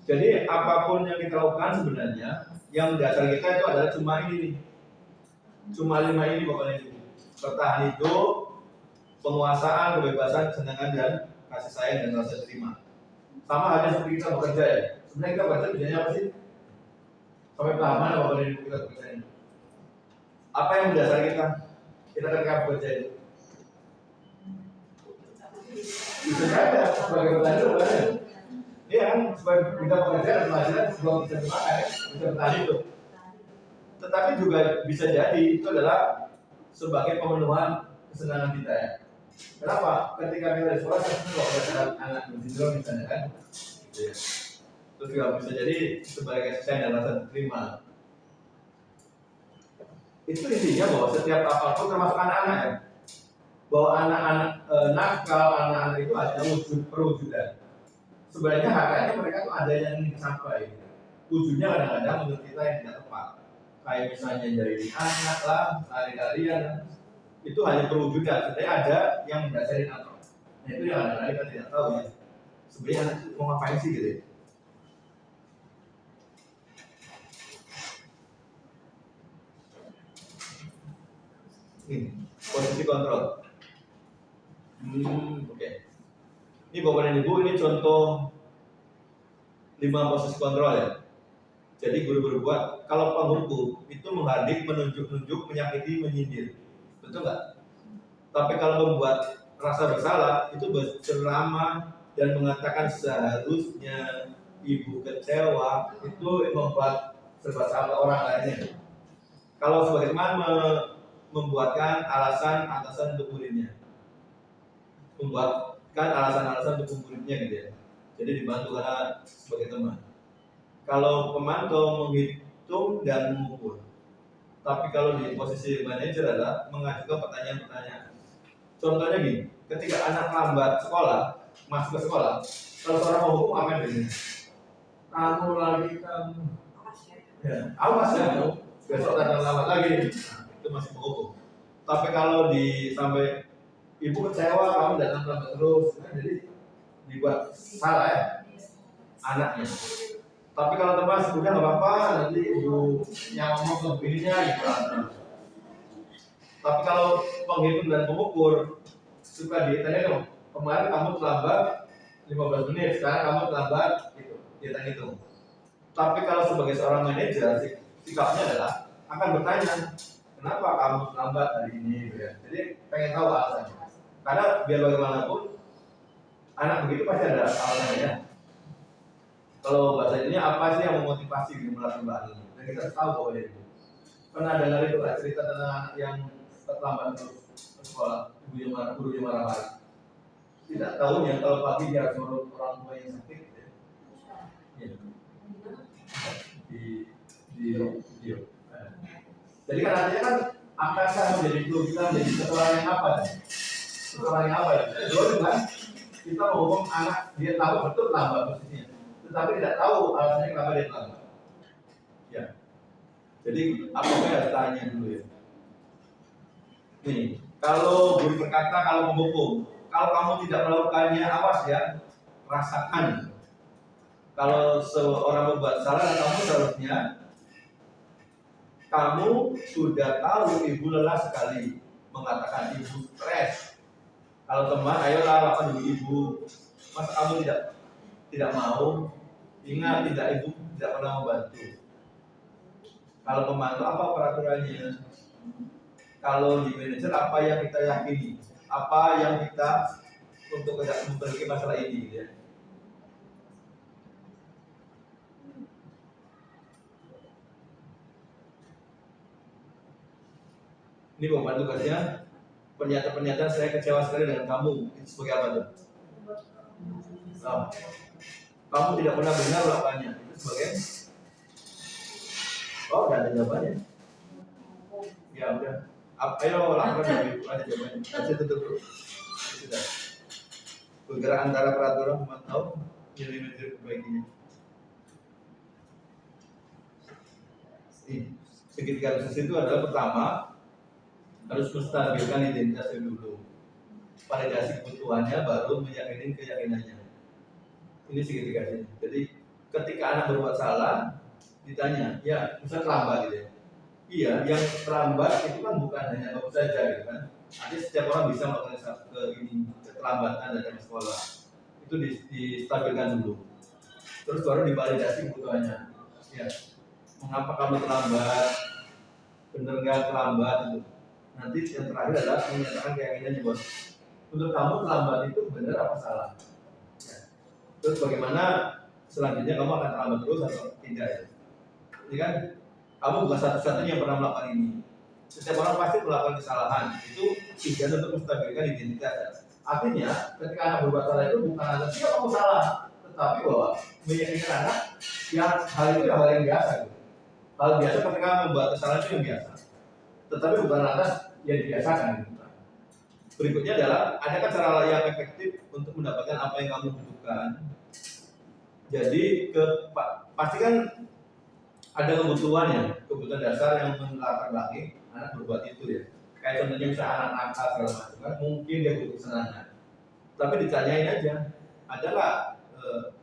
Jadi apapun yang kita lakukan sebenarnya, yang dasar kita itu adalah cuma ini nih. Cuma 5 ini pokoknya itu. Bertahan hidup, penguasaan, kebebasan, kesenangan, dan kasih sayang dan rasa terima. Sama halnya seperti kita bekerja ya. Sebenarnya kita bekerja tujuannya apa sih? Sampai paham mana pokoknya hidup kita bekerja ini. Apa yang mendasari kita? Kita ketika bekerja itu. Bisa saja sebagai petani bekerja. Iya kan, sebagai kita bekerja dan penghasilan sebelum bisa dimakan ya, bisa bertahan hidup. Tetapi juga bisa jadi itu adalah sebagai pemenuhan kesenangan kita ya. Kenapa? Ketika kita di sekolah, kita kalau ada anak bersindrom misalnya kan, ya. Terus juga bisa jadi sebagai kesan dan rasa terima. Itu intinya bahwa setiap apapun termasuk anak-anak ya, bahwa anak-anak nakal, anak-anak itu ada wujud perwujudan. Sebenarnya haknya mereka tuh ada yang ingin dicapai. Wujudnya kadang-kadang menurut kita yang tidak tepat. Kayak misalnya jadi anak lah, lari-larian, itu hanya perwujudan. Sebenarnya ada yang mendasari apa. Nah itu yang kadang-kadang kita tidak tahu ya. Sebenarnya anak itu mau ngapain sih gitu ya. Ini posisi kontrol. Oke. Ini Bapak dan Ibu, ini contoh 5 posisi kontrol ya. Jadi guru-guru buat, kalau penghukum itu menghadik, menunjuk-nunjuk, menyakiti, menyindir. Betul nggak? Tapi kalau membuat rasa bersalah, itu berceramah dan mengatakan seharusnya ibu kecewa, itu membuat serba salah orang lainnya. Kalau sebagai teman membuatkan alasan untuk muridnya, membuatkan alasan-alasan untuk muridnya gitu ya. Jadi dibantu karena sebagai teman. Kalau pemantau menghitung dan mengukur. Tapi kalau di posisi manajer adalah mengajukan pertanyaan-pertanyaan. Contohnya gini, ketika anak lambat sekolah, masuk ke sekolah, kalau seorang menghukum apa yang begini? Kamu lagi kamu. Ya, awas ya, besok datang lambat lagi. Nah, itu masih menghukum. Tapi kalau sampai ibu kecewa kamu datang lambat terus, nah, jadi dibuat salah ya anaknya. Tapi kalau teman udah nggak apa-apa, nanti ibu yang ngomong ke bininya gitu. Tapi kalau penghitung dan pengukur suka ditanya dong, kemarin kamu terlambat 15 menit, sekarang kamu terlambat gitu, hitung. Tapi kalau sebagai seorang manajer, sikapnya adalah akan bertanya, kenapa kamu terlambat hari ini? Gitu ya. Jadi pengen tahu alasannya. Karena biar bagaimanapun anak begitu pasti ada alasannya. Kalau bahasa ini apa sih yang memotivasi di melakukan bahan ini? Dan kita tahu bahwa itu. Pernah dengar itu kan cerita tentang anak yang terlambat ke sekolah, gurunya marah-marah. Tidak tahunya kalau pagi dia harus menurut orang tua yang sakit. Ya. Di video. Jadi kan artinya kan apakah menjadi guru kita menjadi sekolah yang apa? Sekolah yang apa ya? Dulu kan kita menghukum anak dia tahu betul lambat posisinya. Tetapi tidak tahu alasannya kenapa dia terlambat. Ya. Jadi apakah harus tanya dulu ya. Nih, kalau guru berkata kalau menghukum, kalau kamu tidak melakukannya awas ya, rasakan. Kalau seorang membuat salah, kamu seharusnya kamu sudah tahu ibu lelah sekali, mengatakan ibu stres. Kalau teman, ayolah lakukan dulu ibu. Masa kamu tidak mau? Ingat, ibu tidak pernah membantu. Kalau pembantu apa peraturannya? Kalau di manajer apa yang kita yakini? Apa yang kita untuk tidak memiliki masalah ini? Ya? Ini Bapak tugasnya. Pernyataan saya kecewa sekali dengan kamu. Itu sebagai apa tuh? Kamu tidak pernah benar melakukannya. Itu sebagai udah ada jawabannya. Ya udah. Ayo lakukan dulu. Ada jawabannya. Kasih tutup dulu. Sudah. Bergerak antara peraturan pemantau milimeter perbaikinya. Segitiga khusus itu adalah pertama harus menstabilkan identitasnya dulu. Validasi kebutuhannya baru meyakini keyakinannya. Ini segitiga. Jadi ketika anak berbuat salah, ditanya, ya bisa terlambat gitu ya. Iya, yang terlambat itu kan bukan hanya kamu saja gitu kan. Artinya setiap orang bisa melakukan keterlambatan datang ke sekolah. Itu distabilkan dulu. Terus baru divalidasi kebutuhannya. Ya, mengapa kamu terlambat? Bener nggak terlambat itu? Nanti yang terakhir adalah menyatakan keyakinannya bahwa untuk kamu terlambat itu benar apa salah? Ya. Terus bagaimana selanjutnya kamu akan terlambat terus atau tidak ya? Ini kan kamu bukan satu-satunya yang pernah melakukan ini. Setiap orang pasti melakukan kesalahan. Itu tujuan untuk menstabilkan identitas. Artinya, ketika anak berbuat salah itu bukan anak siapa kamu salah, tetapi bahwa meyakinkan anak yang hal itu hal yang biasa. Gitu. Hal biasa ketika membuat kesalahan itu yang biasa. Tetapi bukan lantas yang dibiasakan. Gitu. Berikutnya adalah adakah cara yang efektif untuk mendapatkan apa yang kamu butuhkan? Jadi pastikan ada kebutuhan dasar yang melatar belakangi anak berbuat itu ya. Kayak contohnya misalnya anak nakal segala macam kan, mungkin dia butuh kesenangan. Tapi ditanyain aja, adalah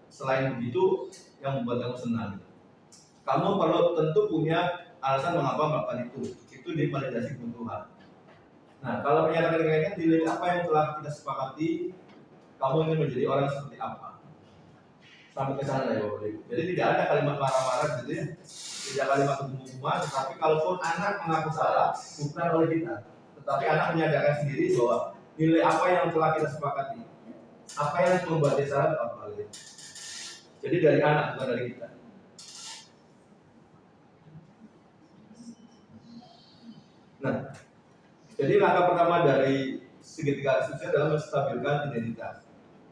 selain begitu yang membuat kamu senang. Kamu perlu tentu punya alasan mengapa melakukan itu. Itu divalidasi kebutuhan. Nah, kalau menyatakan keinginan nilai apa yang telah kita sepakati, kamu ingin menjadi orang seperti apa? Sampai ke sana ya Bapak Ibu. Jadi tidak ada kalimat marah-marah gitu ya. Tidak kalimat kebunguan, tetapi kalaupun anak mengaku salah, bukan oleh kita. Tetapi anak menyadarkan sendiri bahwa nilai apa yang telah kita sepakati. Apa yang membuat dia salah itu apa gitu. Jadi dari anak, bukan dari kita. Nah, jadi langkah pertama dari segitiga sukses adalah menstabilkan identitas.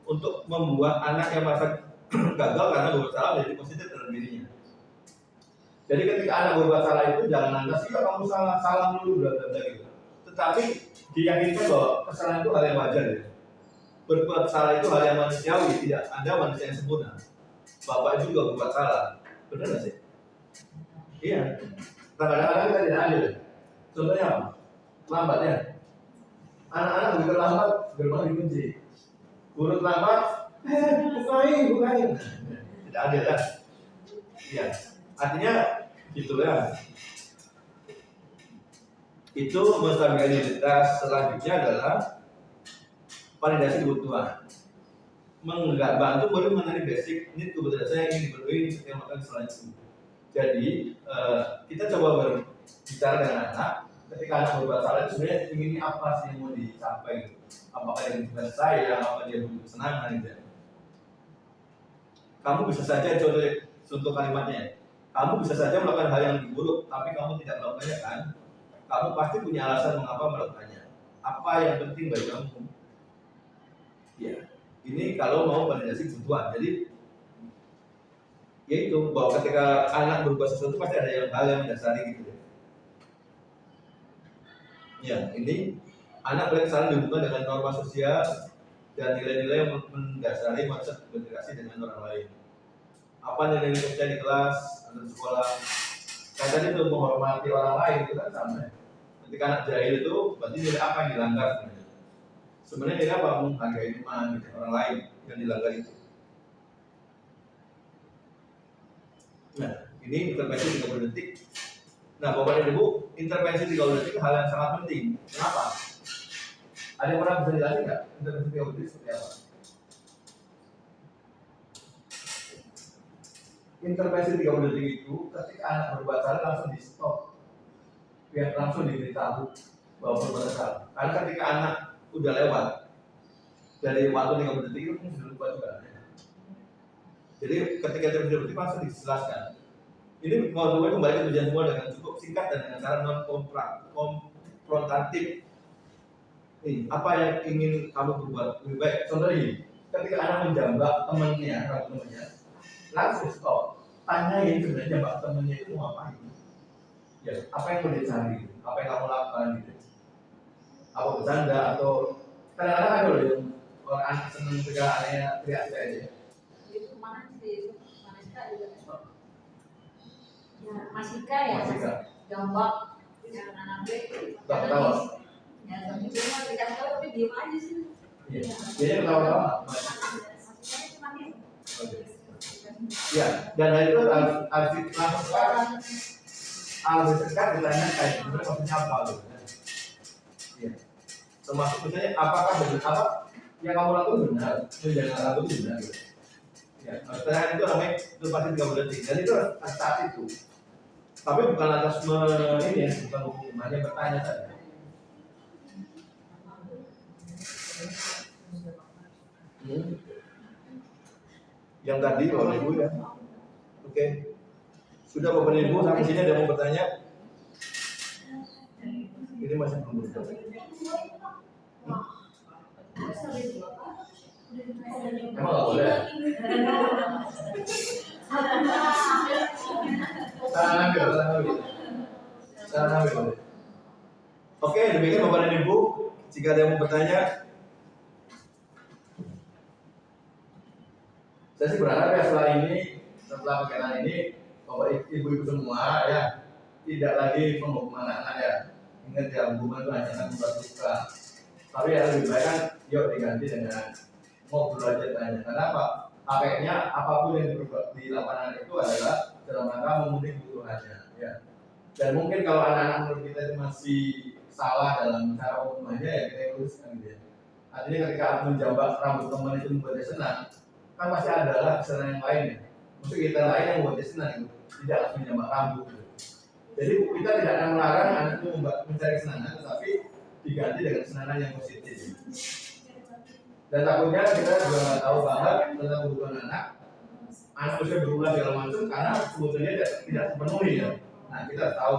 Untuk membuat anak yang merasa gagal karena berbuat salah menjadi positif dalam dirinya. Jadi ketika anak berbuat salah itu jangan lantas ya kamu salah dulu gitu. Tetapi diyakinkan bahwa kesalahan itu hal yang wajar ya. Berbuat salah itu hal yang manusiawi, tidak ada manusia yang sempurna. Bapak juga berbuat salah, benar nggak sih? Iya. Kadang-kadang kita tidak adil. Contohnya apa? Lambatnya. Anak-anak begitu lambat gerbang dikunci. Urut lambat, bukain. Tidak adil kan? Iya. Artinya gitu ya. Itu menstabilkan identitas. Selanjutnya adalah validasi kebutuhan. Bantu baru mengenai basic ini kebutuhan saya yang ingin dipenuhi setiap melakukan kesalahan itu. Jadi kita coba berbicara dengan anak. Ketika anak berbuat salah itu sebenarnya inginnya apa sih yang mau dicapai? Apakah dia butuh sayang, apa dia butuh kesenangan gitu. Kamu bisa saja contoh kalimatnya. Kamu bisa saja melakukan hal yang buruk, tapi kamu tidak melakukannya kan? Kamu pasti punya alasan mengapa melakukannya. Apa yang penting bagi kamu? Ya, ini kalau mau validasi kebutuhan. Jadi, yaitu bahwa ketika anak berbuat sesuatu pasti ada hal yang mendasari gitu. Ya, ini anak berkesalahan dihubungkan dengan norma sosial dan nilai-nilai yang mendasari manusia berinteraksi dengan orang lain. Apa nilai-nilai kerja di kelas atau di sekolah? Kayak tadi itu menghormati orang lain itu kan sama. Ketika anak jahil itu berarti nilai apa yang dilanggar sebenarnya? Sebenarnya nilai apa? Menghargai teman gitu, orang lain yang dilanggar itu. Nah, ini intervensi 30 detik. Nah, Bapak dan Ibu, intervensi 30 detik hal yang sangat penting. Kenapa? Ada yang pernah bisa jelasin nggak intervensi 30 detik seperti apa? Intervensi 30 detik itu ketika anak berbuat salah langsung di stop, biar langsung diberitahu bahwa berbuat salah. Karena ketika anak udah lewat dari waktu 30 detik itu sudah lupa juga. Jadi ketika intervensi 30 detik langsung dijelaskan. Ini mau kembali ke tujuan semua dengan cukup singkat dan dengan cara non konfrontatif. Apa yang ingin kamu berbuat lebih baik? Contohnya, ketika anak menjambak temannya, langsung stop. Tanyain sebenarnya pak temennya itu mau ngapain? Ya, apa yang mau dicari? Apa yang kamu lakukan gitu? Apa bercanda atau kadang-kadang ada loh yang orang anak seneng segala anehnya teriak-teriak aja. Itu mana sih? Mas Ika juga. Ya, Mas Ika ya. Mas Ika. Gambak. Tak tahu. Iya. Jadi ketawa-tawa. Oke. Ya, dan hal itu harus dilakukan. Harus sekat ditanya kayak sebenarnya maksudnya apa gitu. Iya. Termasuk misalnya apakah benar apa yang kamu lakukan benar, yang lakukan itu benar. Gitu. Ya, maksudnya itu namanya itu pasti 3 detik dan itu saat itu. Tapi bukan atas ini ya, bukan hukumannya bertanya saja. Yang tadi oleh Ibu ya. Oke. Sudah Bapak dan Ibu sampai sini ada yang mau bertanya? Ini masih belum bertanya. Emang nggak boleh? Saran ambil. Oke, demikian Bapak dan Ibu. Jika ada yang mau bertanya, saya sih berharap ya setelah perkenalan ini, Bapak Ibu semua ya tidak lagi menghukum anak-anak ya. Ingat ya, hukuman itu hanya akan membuat luka. Tapi ya lebih baik kan, yuk diganti dengan ngobrol aja tanya. Karena apa? Akhirnya apapun yang di lapangan itu adalah dalam rangka memenuhi kebutuhannya. Ya. Dan mungkin kalau anak-anak menurut kita itu masih salah dalam cara hukumannya ya kita luruskan gitu ya. Artinya ketika menjambak rambut teman itu membuatnya senang, kan pasti adalah kesenangan yang lain ya. Maksud kita lain yang membuatnya senang itu tidak harus menjambak rambut. Gitu. Jadi kita tidak akan melarang anak itu mencari kesenangan, tetapi diganti dengan kesenangan yang positif. Dan takutnya kita juga nggak tahu banget tentang kebutuhan anak usia berulang segala macam karena sebetulnya tidak terpenuhi ya. Nah kita tahu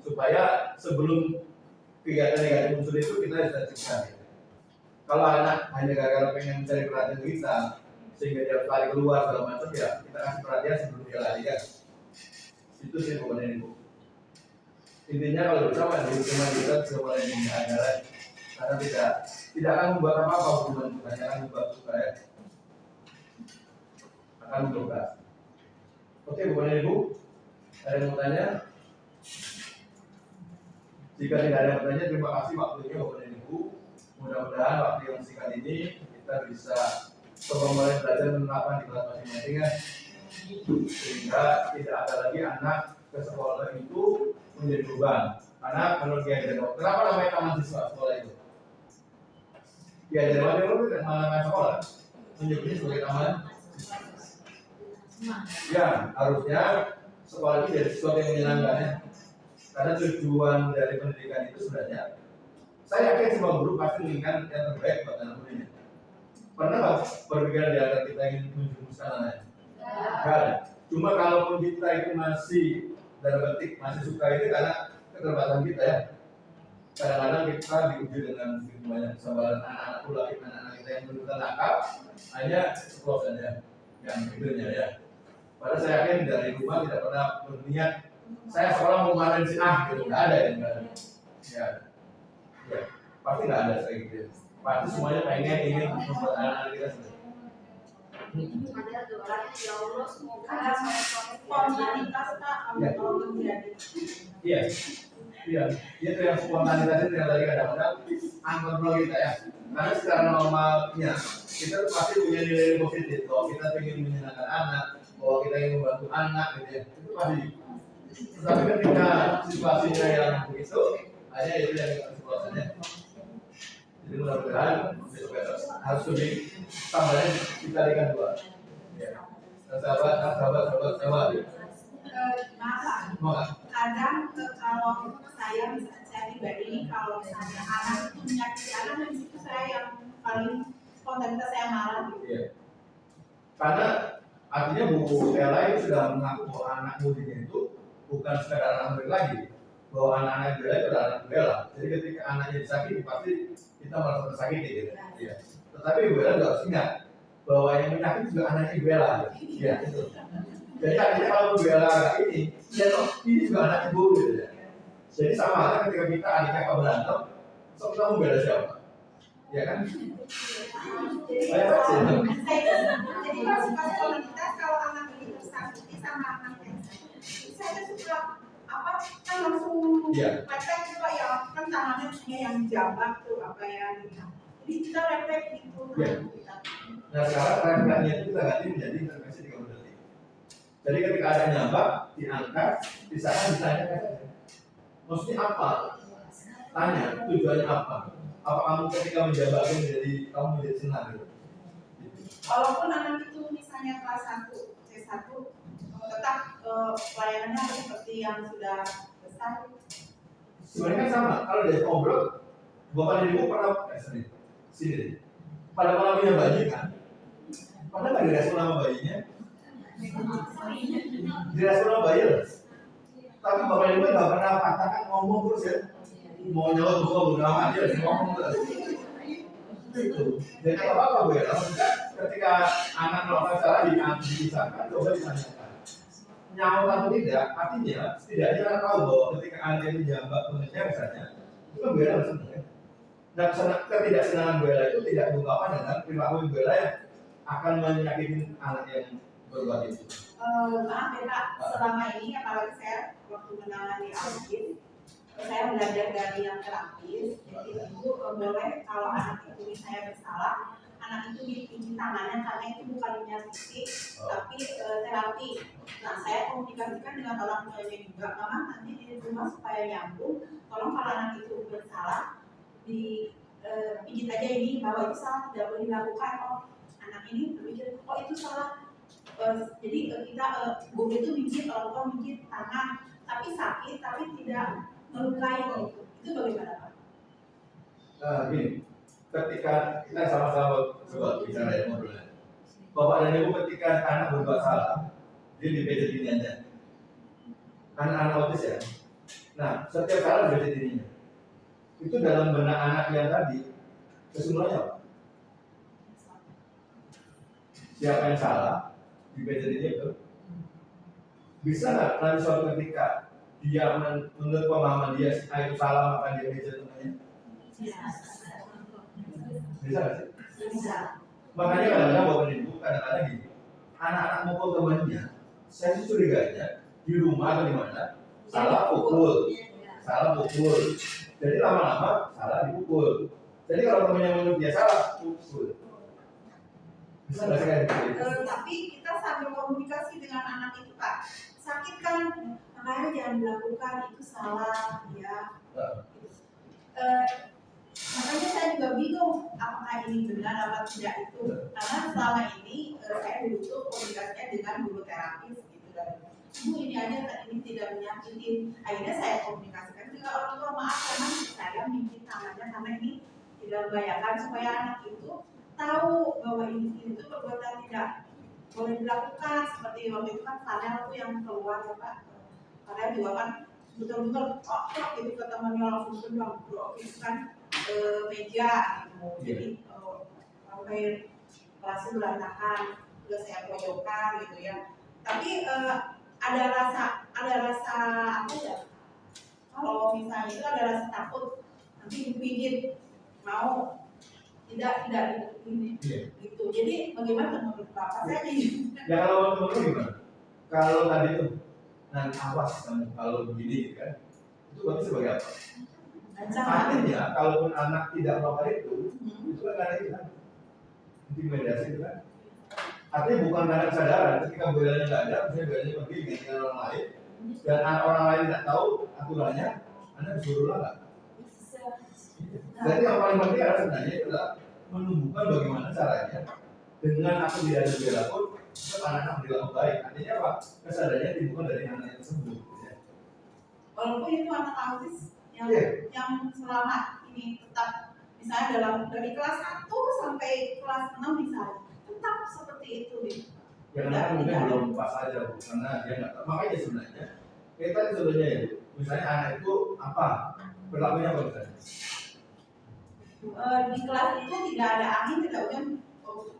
supaya sebelum kegiatan negatif muncul itu kita bisa cegah. Kalau anak hanya gara-gara pengen mencari perhatian kita sehingga dia lari keluar segala macam ya kita kasih perhatian sebelum dia lari kan. Itu sih pokoknya itu. Intinya kalau bisa cuma kita sudah mulai mengajar karena tidak akan membuat apa-apa hubungan kita, hanya akan membuat suka ya. Akan berubah. Oke, Bapak dan Ibu, ada yang mau tanya? Jika tidak ada yang bertanya, terima kasih waktunya Bapak dan Ibu. Mudah-mudahan waktu yang singkat ini kita bisa coba mulai belajar menerapkan di kelas masing-masing ya. Sehingga tidak ada lagi anak ke sekolah itu menjadi beban. Karena menurut Kiai Jero, kenapa namanya taman siswa sekolah itu? Kiai Jero itu malah sekolah, menyebutnya sebagai taman. Ya, harusnya sekolah itu jadi sesuatu yang menyenangkan ya. Karena tujuan dari pendidikan itu sebenarnya, saya yakin semua guru pasti menginginkan yang terbaik buat anak mudanya. Pernah nggak berpikiran di antara kita ingin menjurumuskan anaknya? Enggak. Cuma kalaupun kita itu masih dalam petik masih suka ini karena keterbatasan kita ya. Kadang-kadang kita diuji dengan banyak kesabaran anak-anak pula anak-anak kita yang menunjukkan nakal, hanya sekolah saja yang begitu ya. Padahal saya yakin dari rumah tidak pernah berniat saya sekolah mau marahin si gitu, nggak ada ya, nggak ada. Ya, pasti nggak ada kayak gitu. Pasti semuanya ingin membuat anak-anak kita senang. Iya, itu yang spontanitas itu yang tadi kadang-kadang uncontrol kita ya. Karena secara normalnya kita tuh pasti punya nilai positif. Bahwa kita ingin menyenangkan anak, bahwa kita ingin membantu anak, gitu ya. Itu pasti. Tetapi ketika situasinya yang begitu, hanya itu yang kita sebutkannya. Jadi mudah-mudahan besok harus lebih tambahnya dikalikan 2. Ya. Sahabat. Kadang kalau saya pribadi kalau misalnya anak itu menyakiti anak dan itu saya yang paling spontanitas saya marah gitu. Iya. Karena artinya Bu Ella itu sudah mengaku bahwa anak mudinya itu bukan sekadar anak murid lagi, bahwa anak-anak Bella itu adalah anak Bella. Jadi ketika anaknya disakiti pasti kita merasa tersakiti gitu. Iya. Tetapi Bu Ella juga harus ingat bahwa yang menyakiti juga anaknya Bella. Iya itu. Jadi artinya kalau Bu Ella ini, ya toh ini juga anak ibu gitu ya. Jadi sama halnya ketika kita adiknya kakak berantem, so kita mau bela siapa? Ya kan? Jadi kalau kita kalau anak ini tersakiti sama anak yang saya suka apa kan langsung Iya. lepek juga ya, kan tangannya yang jabat tuh apa ya gitu. Jadi kita lepek gitu. Iya. Nah sekarang refleksnya itu kita ganti menjadi intervensi 30 detik. Jadi ketika ada nyabak, diangkat, misalkan ditanyakan, maksudnya apa? Tanya, tujuannya apa? Apa kamu ketika menjabatkan menjadi kamu menjadi senang gitu? Walaupun anak itu misalnya kelas 1, C1, tetap pelayanannya harus seperti yang sudah besar. Sebenarnya kan sama, kalau dia ngobrol, bapak dan ibu pernah sini. Pada malam punya bayi kan? Pernah nggak direspon sama bayinya? Direspon sama bayi loh. Tapi bapak dan ibu nggak pernah katakan ngomong terus ya. Mau nyawa buka bodo amat dia ngomong terus. Itu. Jadi apa bu ya? Ketika anak melakukan salah dipisahkan, coba ditanyakan. Nyawa atau tidak, artinya setidaknya anak tahu bahwa ketika anak yang menjabat pengertian misalnya, itu kan bela senang ya. Dan ketidaksenangan bela itu tidak diungkapkan dengan perilaku bela yang akan menyakiti anak yang berbuat itu. Maaf ya Pak, selama ini apalagi saya waktu menangani audit, saya belajar dari yang terapis. Jadi ibu boleh kalau anak itu misalnya bersalah, anak itu dipijit tangannya karena itu bukan menyakiti, tapi terapi. Nah saya komunikasikan dengan orang tuanya juga, mama nanti di rumah supaya nyambung. Tolong kalau anak itu bersalah, dipijit aja ini bahwa itu salah, tidak boleh dilakukan. Oh anak ini berpikir, oh itu salah. Jadi kita guru itu mijit, orang tua mijit tangan, tapi sakit, tapi tidak melukai gitu. Itu bagaimana Pak? Gini, ketika kita sama-sama coba bicara ya ngobrolnya. Bapak dan ibu ketika anak berbuat salah, dia dipijit ini aja. Anak-anak autis ya. Nah, setiap salah dipijit ininya. Itu dalam benak anak yang tadi, sesungguhnya apa? Siapa yang salah? Dipijit ini itu. Bisa nggak nanti suatu ketika dia menurut pemahaman dia si A itu salah maka dia pijit temannya? Bisa nggak sih? Bisa. Makanya kadang-kadang bapak dan ibu kadang-kadang gini, anak-anak mukul temannya, saya sih curiganya di rumah atau di mana salah pukul. Jadi lama-lama salah dipukul. Jadi kalau temannya menurut dia salah pukul. Bisa nggak sih kayak gitu? Tapi kita sambil komunikasi dengan anak itu Pak, sakit kan, makanya jangan dilakukan, itu salah ya. Makanya saya juga bingung apakah ini benar apa tidak itu, karena selama ini saya dulu tuh komunikasinya dengan guru terapis gitu dan ibu ini aja ini tidak menyakiti. Akhirnya saya komunikasikan juga orang tua, maaf karena saya minta tangannya karena ini tidak membahayakan, supaya anak itu tahu bahwa ini itu perbuatan tidak boleh dilakukan. Seperti waktu itu kan panel tuh yang keluar ya Pak, panel juga kan betul-betul gitu ke temannya langsung sedang itu kan meja gitu. Jadi sampai kelasnya berantakan, udah saya pojokan gitu ya. Tapi ada rasa apa ya? Kalau misalnya itu ada rasa takut nanti dipijit, mau tidak ini gitu. Jadi bagaimana menurut Bapak? Saya jadi Ya kalau menurut gimana? Kalau tadi tuh nanti awas kamu kalau begini gitu kan, itu berarti sebagai apa? Artinya kalaupun anak tidak melakukan itu kan karena itu kan intimidasi itu kan. Artinya bukan karena kesadaran, ketika bedanya nggak ada, misalnya bedanya pergi dengan orang lain, dan orang lain tidak tahu aturannya, Anda disuruh nggak? Jadi yang paling penting adalah sebenarnya adalah menumbuhkan bagaimana caranya dengan aku tidak ada bela pun tetap anak-anak berlaku baik. Artinya apa? Kesadarannya dimulai dari anak yang tersebut. Ya. Walaupun itu anak autis yang selamat ini tetap misalnya dari kelas 1 sampai kelas 6 misalnya tetap seperti itu gitu. Ya karena mungkin belum pas aja Bu, karena dia nggak tahu. Makanya sebenarnya kita sebenarnya ya, misalnya anak itu apa berlakunya apa misalnya? Di kelas itu tidak ada angin, tidak hujan,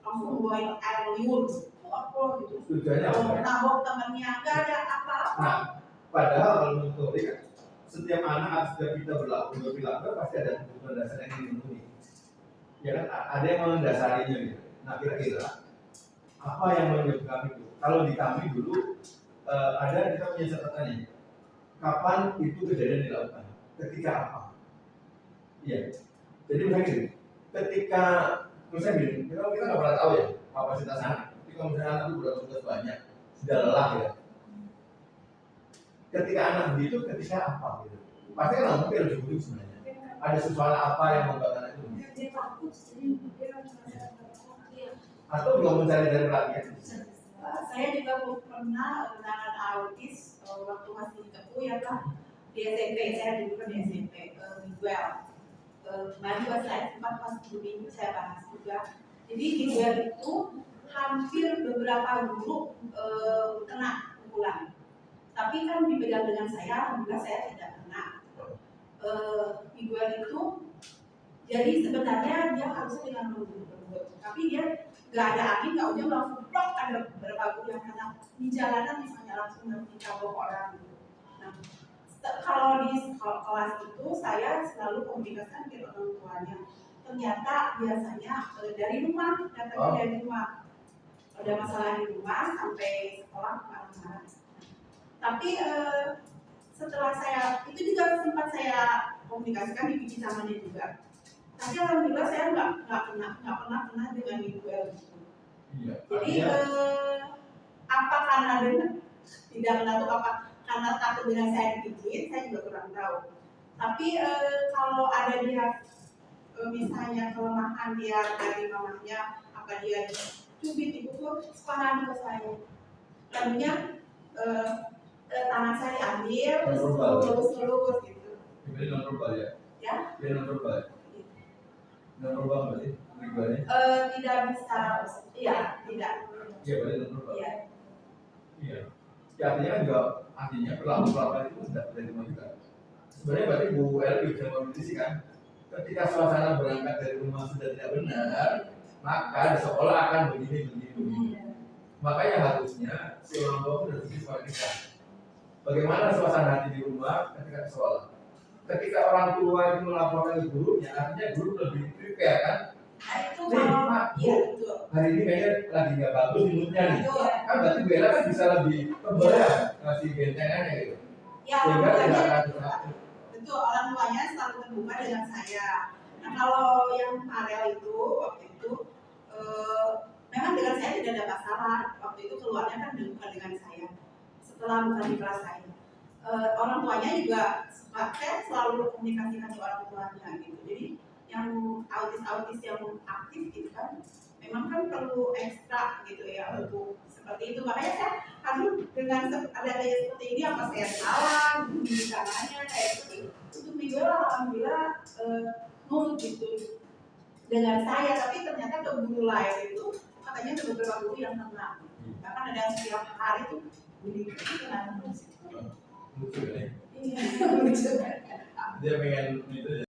langsung bawain air liur, apa gitu. Tujuannya apa? Nabok temannya, nggak ada apa-apa. Nah, padahal kalau menurut teori kan setiap anak atau setiap kita berperilaku pasti ada kebutuhan dasar yang dipenuhi. Ya kan ada yang mendasarinya gitu. Nah kira-kira apa yang menyebabkan itu? Kalau di kami dulu ada kita punya catatannya. kapan itu kejadian dilakukan, ketika apa. Iya. Jadi misalnya gini, ketika misalnya gini, kita nggak pernah tahu ya kapasitas anak. Tapi kalau misalnya anak itu udah tugas banyak, sudah lelah ya. Ketika anak begitu, ketika apa gitu? Pasti kan mungkin harus begitu sebenarnya. Ada sesuatu apa yang membuat anak itu? Dia takut, jadi dia merasa takut. Iya. Atau belum mencari dari pelatihan? Saya juga pernah menangani autis waktu masih di Tepu ya Kak, di SMP. Saya dulu kan di SMP Miguel. Kemarin juga saya sempat pas 2 minggu saya bahas juga. Jadi Miguel itu hampir beberapa guru kena pukulan. Tapi kan dipegang dengan saya, alhamdulillah saya tidak kena. Miguel itu jadi sebenarnya dia harusnya dengan lembut, tapi dia nggak ada angin, nggak hujan, langsung plok, ada beberapa guru yang kena di jalanan misalnya langsung mentabrak orang. Nah, kalau di kelas itu saya selalu komunikasikan ke orang tuanya. Ternyata biasanya dari rumah, datangnya dari rumah. Ada masalah di rumah sampai sekolah kemana-mana. Tapi setelah saya itu juga sempat saya komunikasikan di biji tamannya juga. Tapi alhamdulillah saya nggak pernah kena dengan Miguel. Iya. Jadi apa karena dengan tidak kena itu apa karena takut dengan saya digigit, saya juga kurang tahu. Tapi kalau ada dia misalnya kelemahan dia dari mamanya, apa dia cubit dipukul, sepanjang ke saya. Lalunya tangan saya diambil, terus gitu. Ini non verbal ya? Ya? Dia non verbal. Non verbal berarti ribuannya? Tidak bisa, iya tidak. Iya berarti non verbal. Iya. Iya. Ya, artinya perlakuan itu tidak terima juga. Sebenarnya berarti Bu Elvi bisa memprediksi kan? Ketika suasana berangkat dari rumah sudah tidak benar, maka di sekolah akan begini. Makanya harusnya si orang tua itu harus sekolah kita. Bagaimana suasana hati di rumah ketika ke sekolah? Ketika orang tua itu melaporkan ke gurunya, artinya guru lebih prepare kan? Nah itu Nih, kalau Pak, iya Bu, betul. hari ini kayaknya lagi nggak bagus di moodnya nih. Betul. Kan berarti Bella kan bisa lebih tebal ya ngasih bentengannya gitu. Ya Sehingga orang tidak tuanya akan terlalu. betul, orang tuanya selalu terbuka dengan saya. Nah kalau yang Farel itu waktu itu memang dengan saya tidak ada masalah. Waktu itu keluarnya kan bukan dengan saya. Setelah bukan di kelas saya, orang tuanya juga saya selalu komunikasikan ke orang tuanya gitu. Jadi yang autis yang aktif gitu kan, memang kan perlu ekstra gitu ya untuk seperti itu. Makanya saya harus dengan ada kayak seperti ini apa saya salah di sananya kayak gitu. Untuk Miguel alhamdulillah nurut gitu dengan saya, tapi ternyata ke guru lain itu katanya ada beberapa guru yang kena. Bahkan ada yang setiap hari tuh guru itu kena terus. Lucu ya. Iya, lucu. Dia pengen itu ya.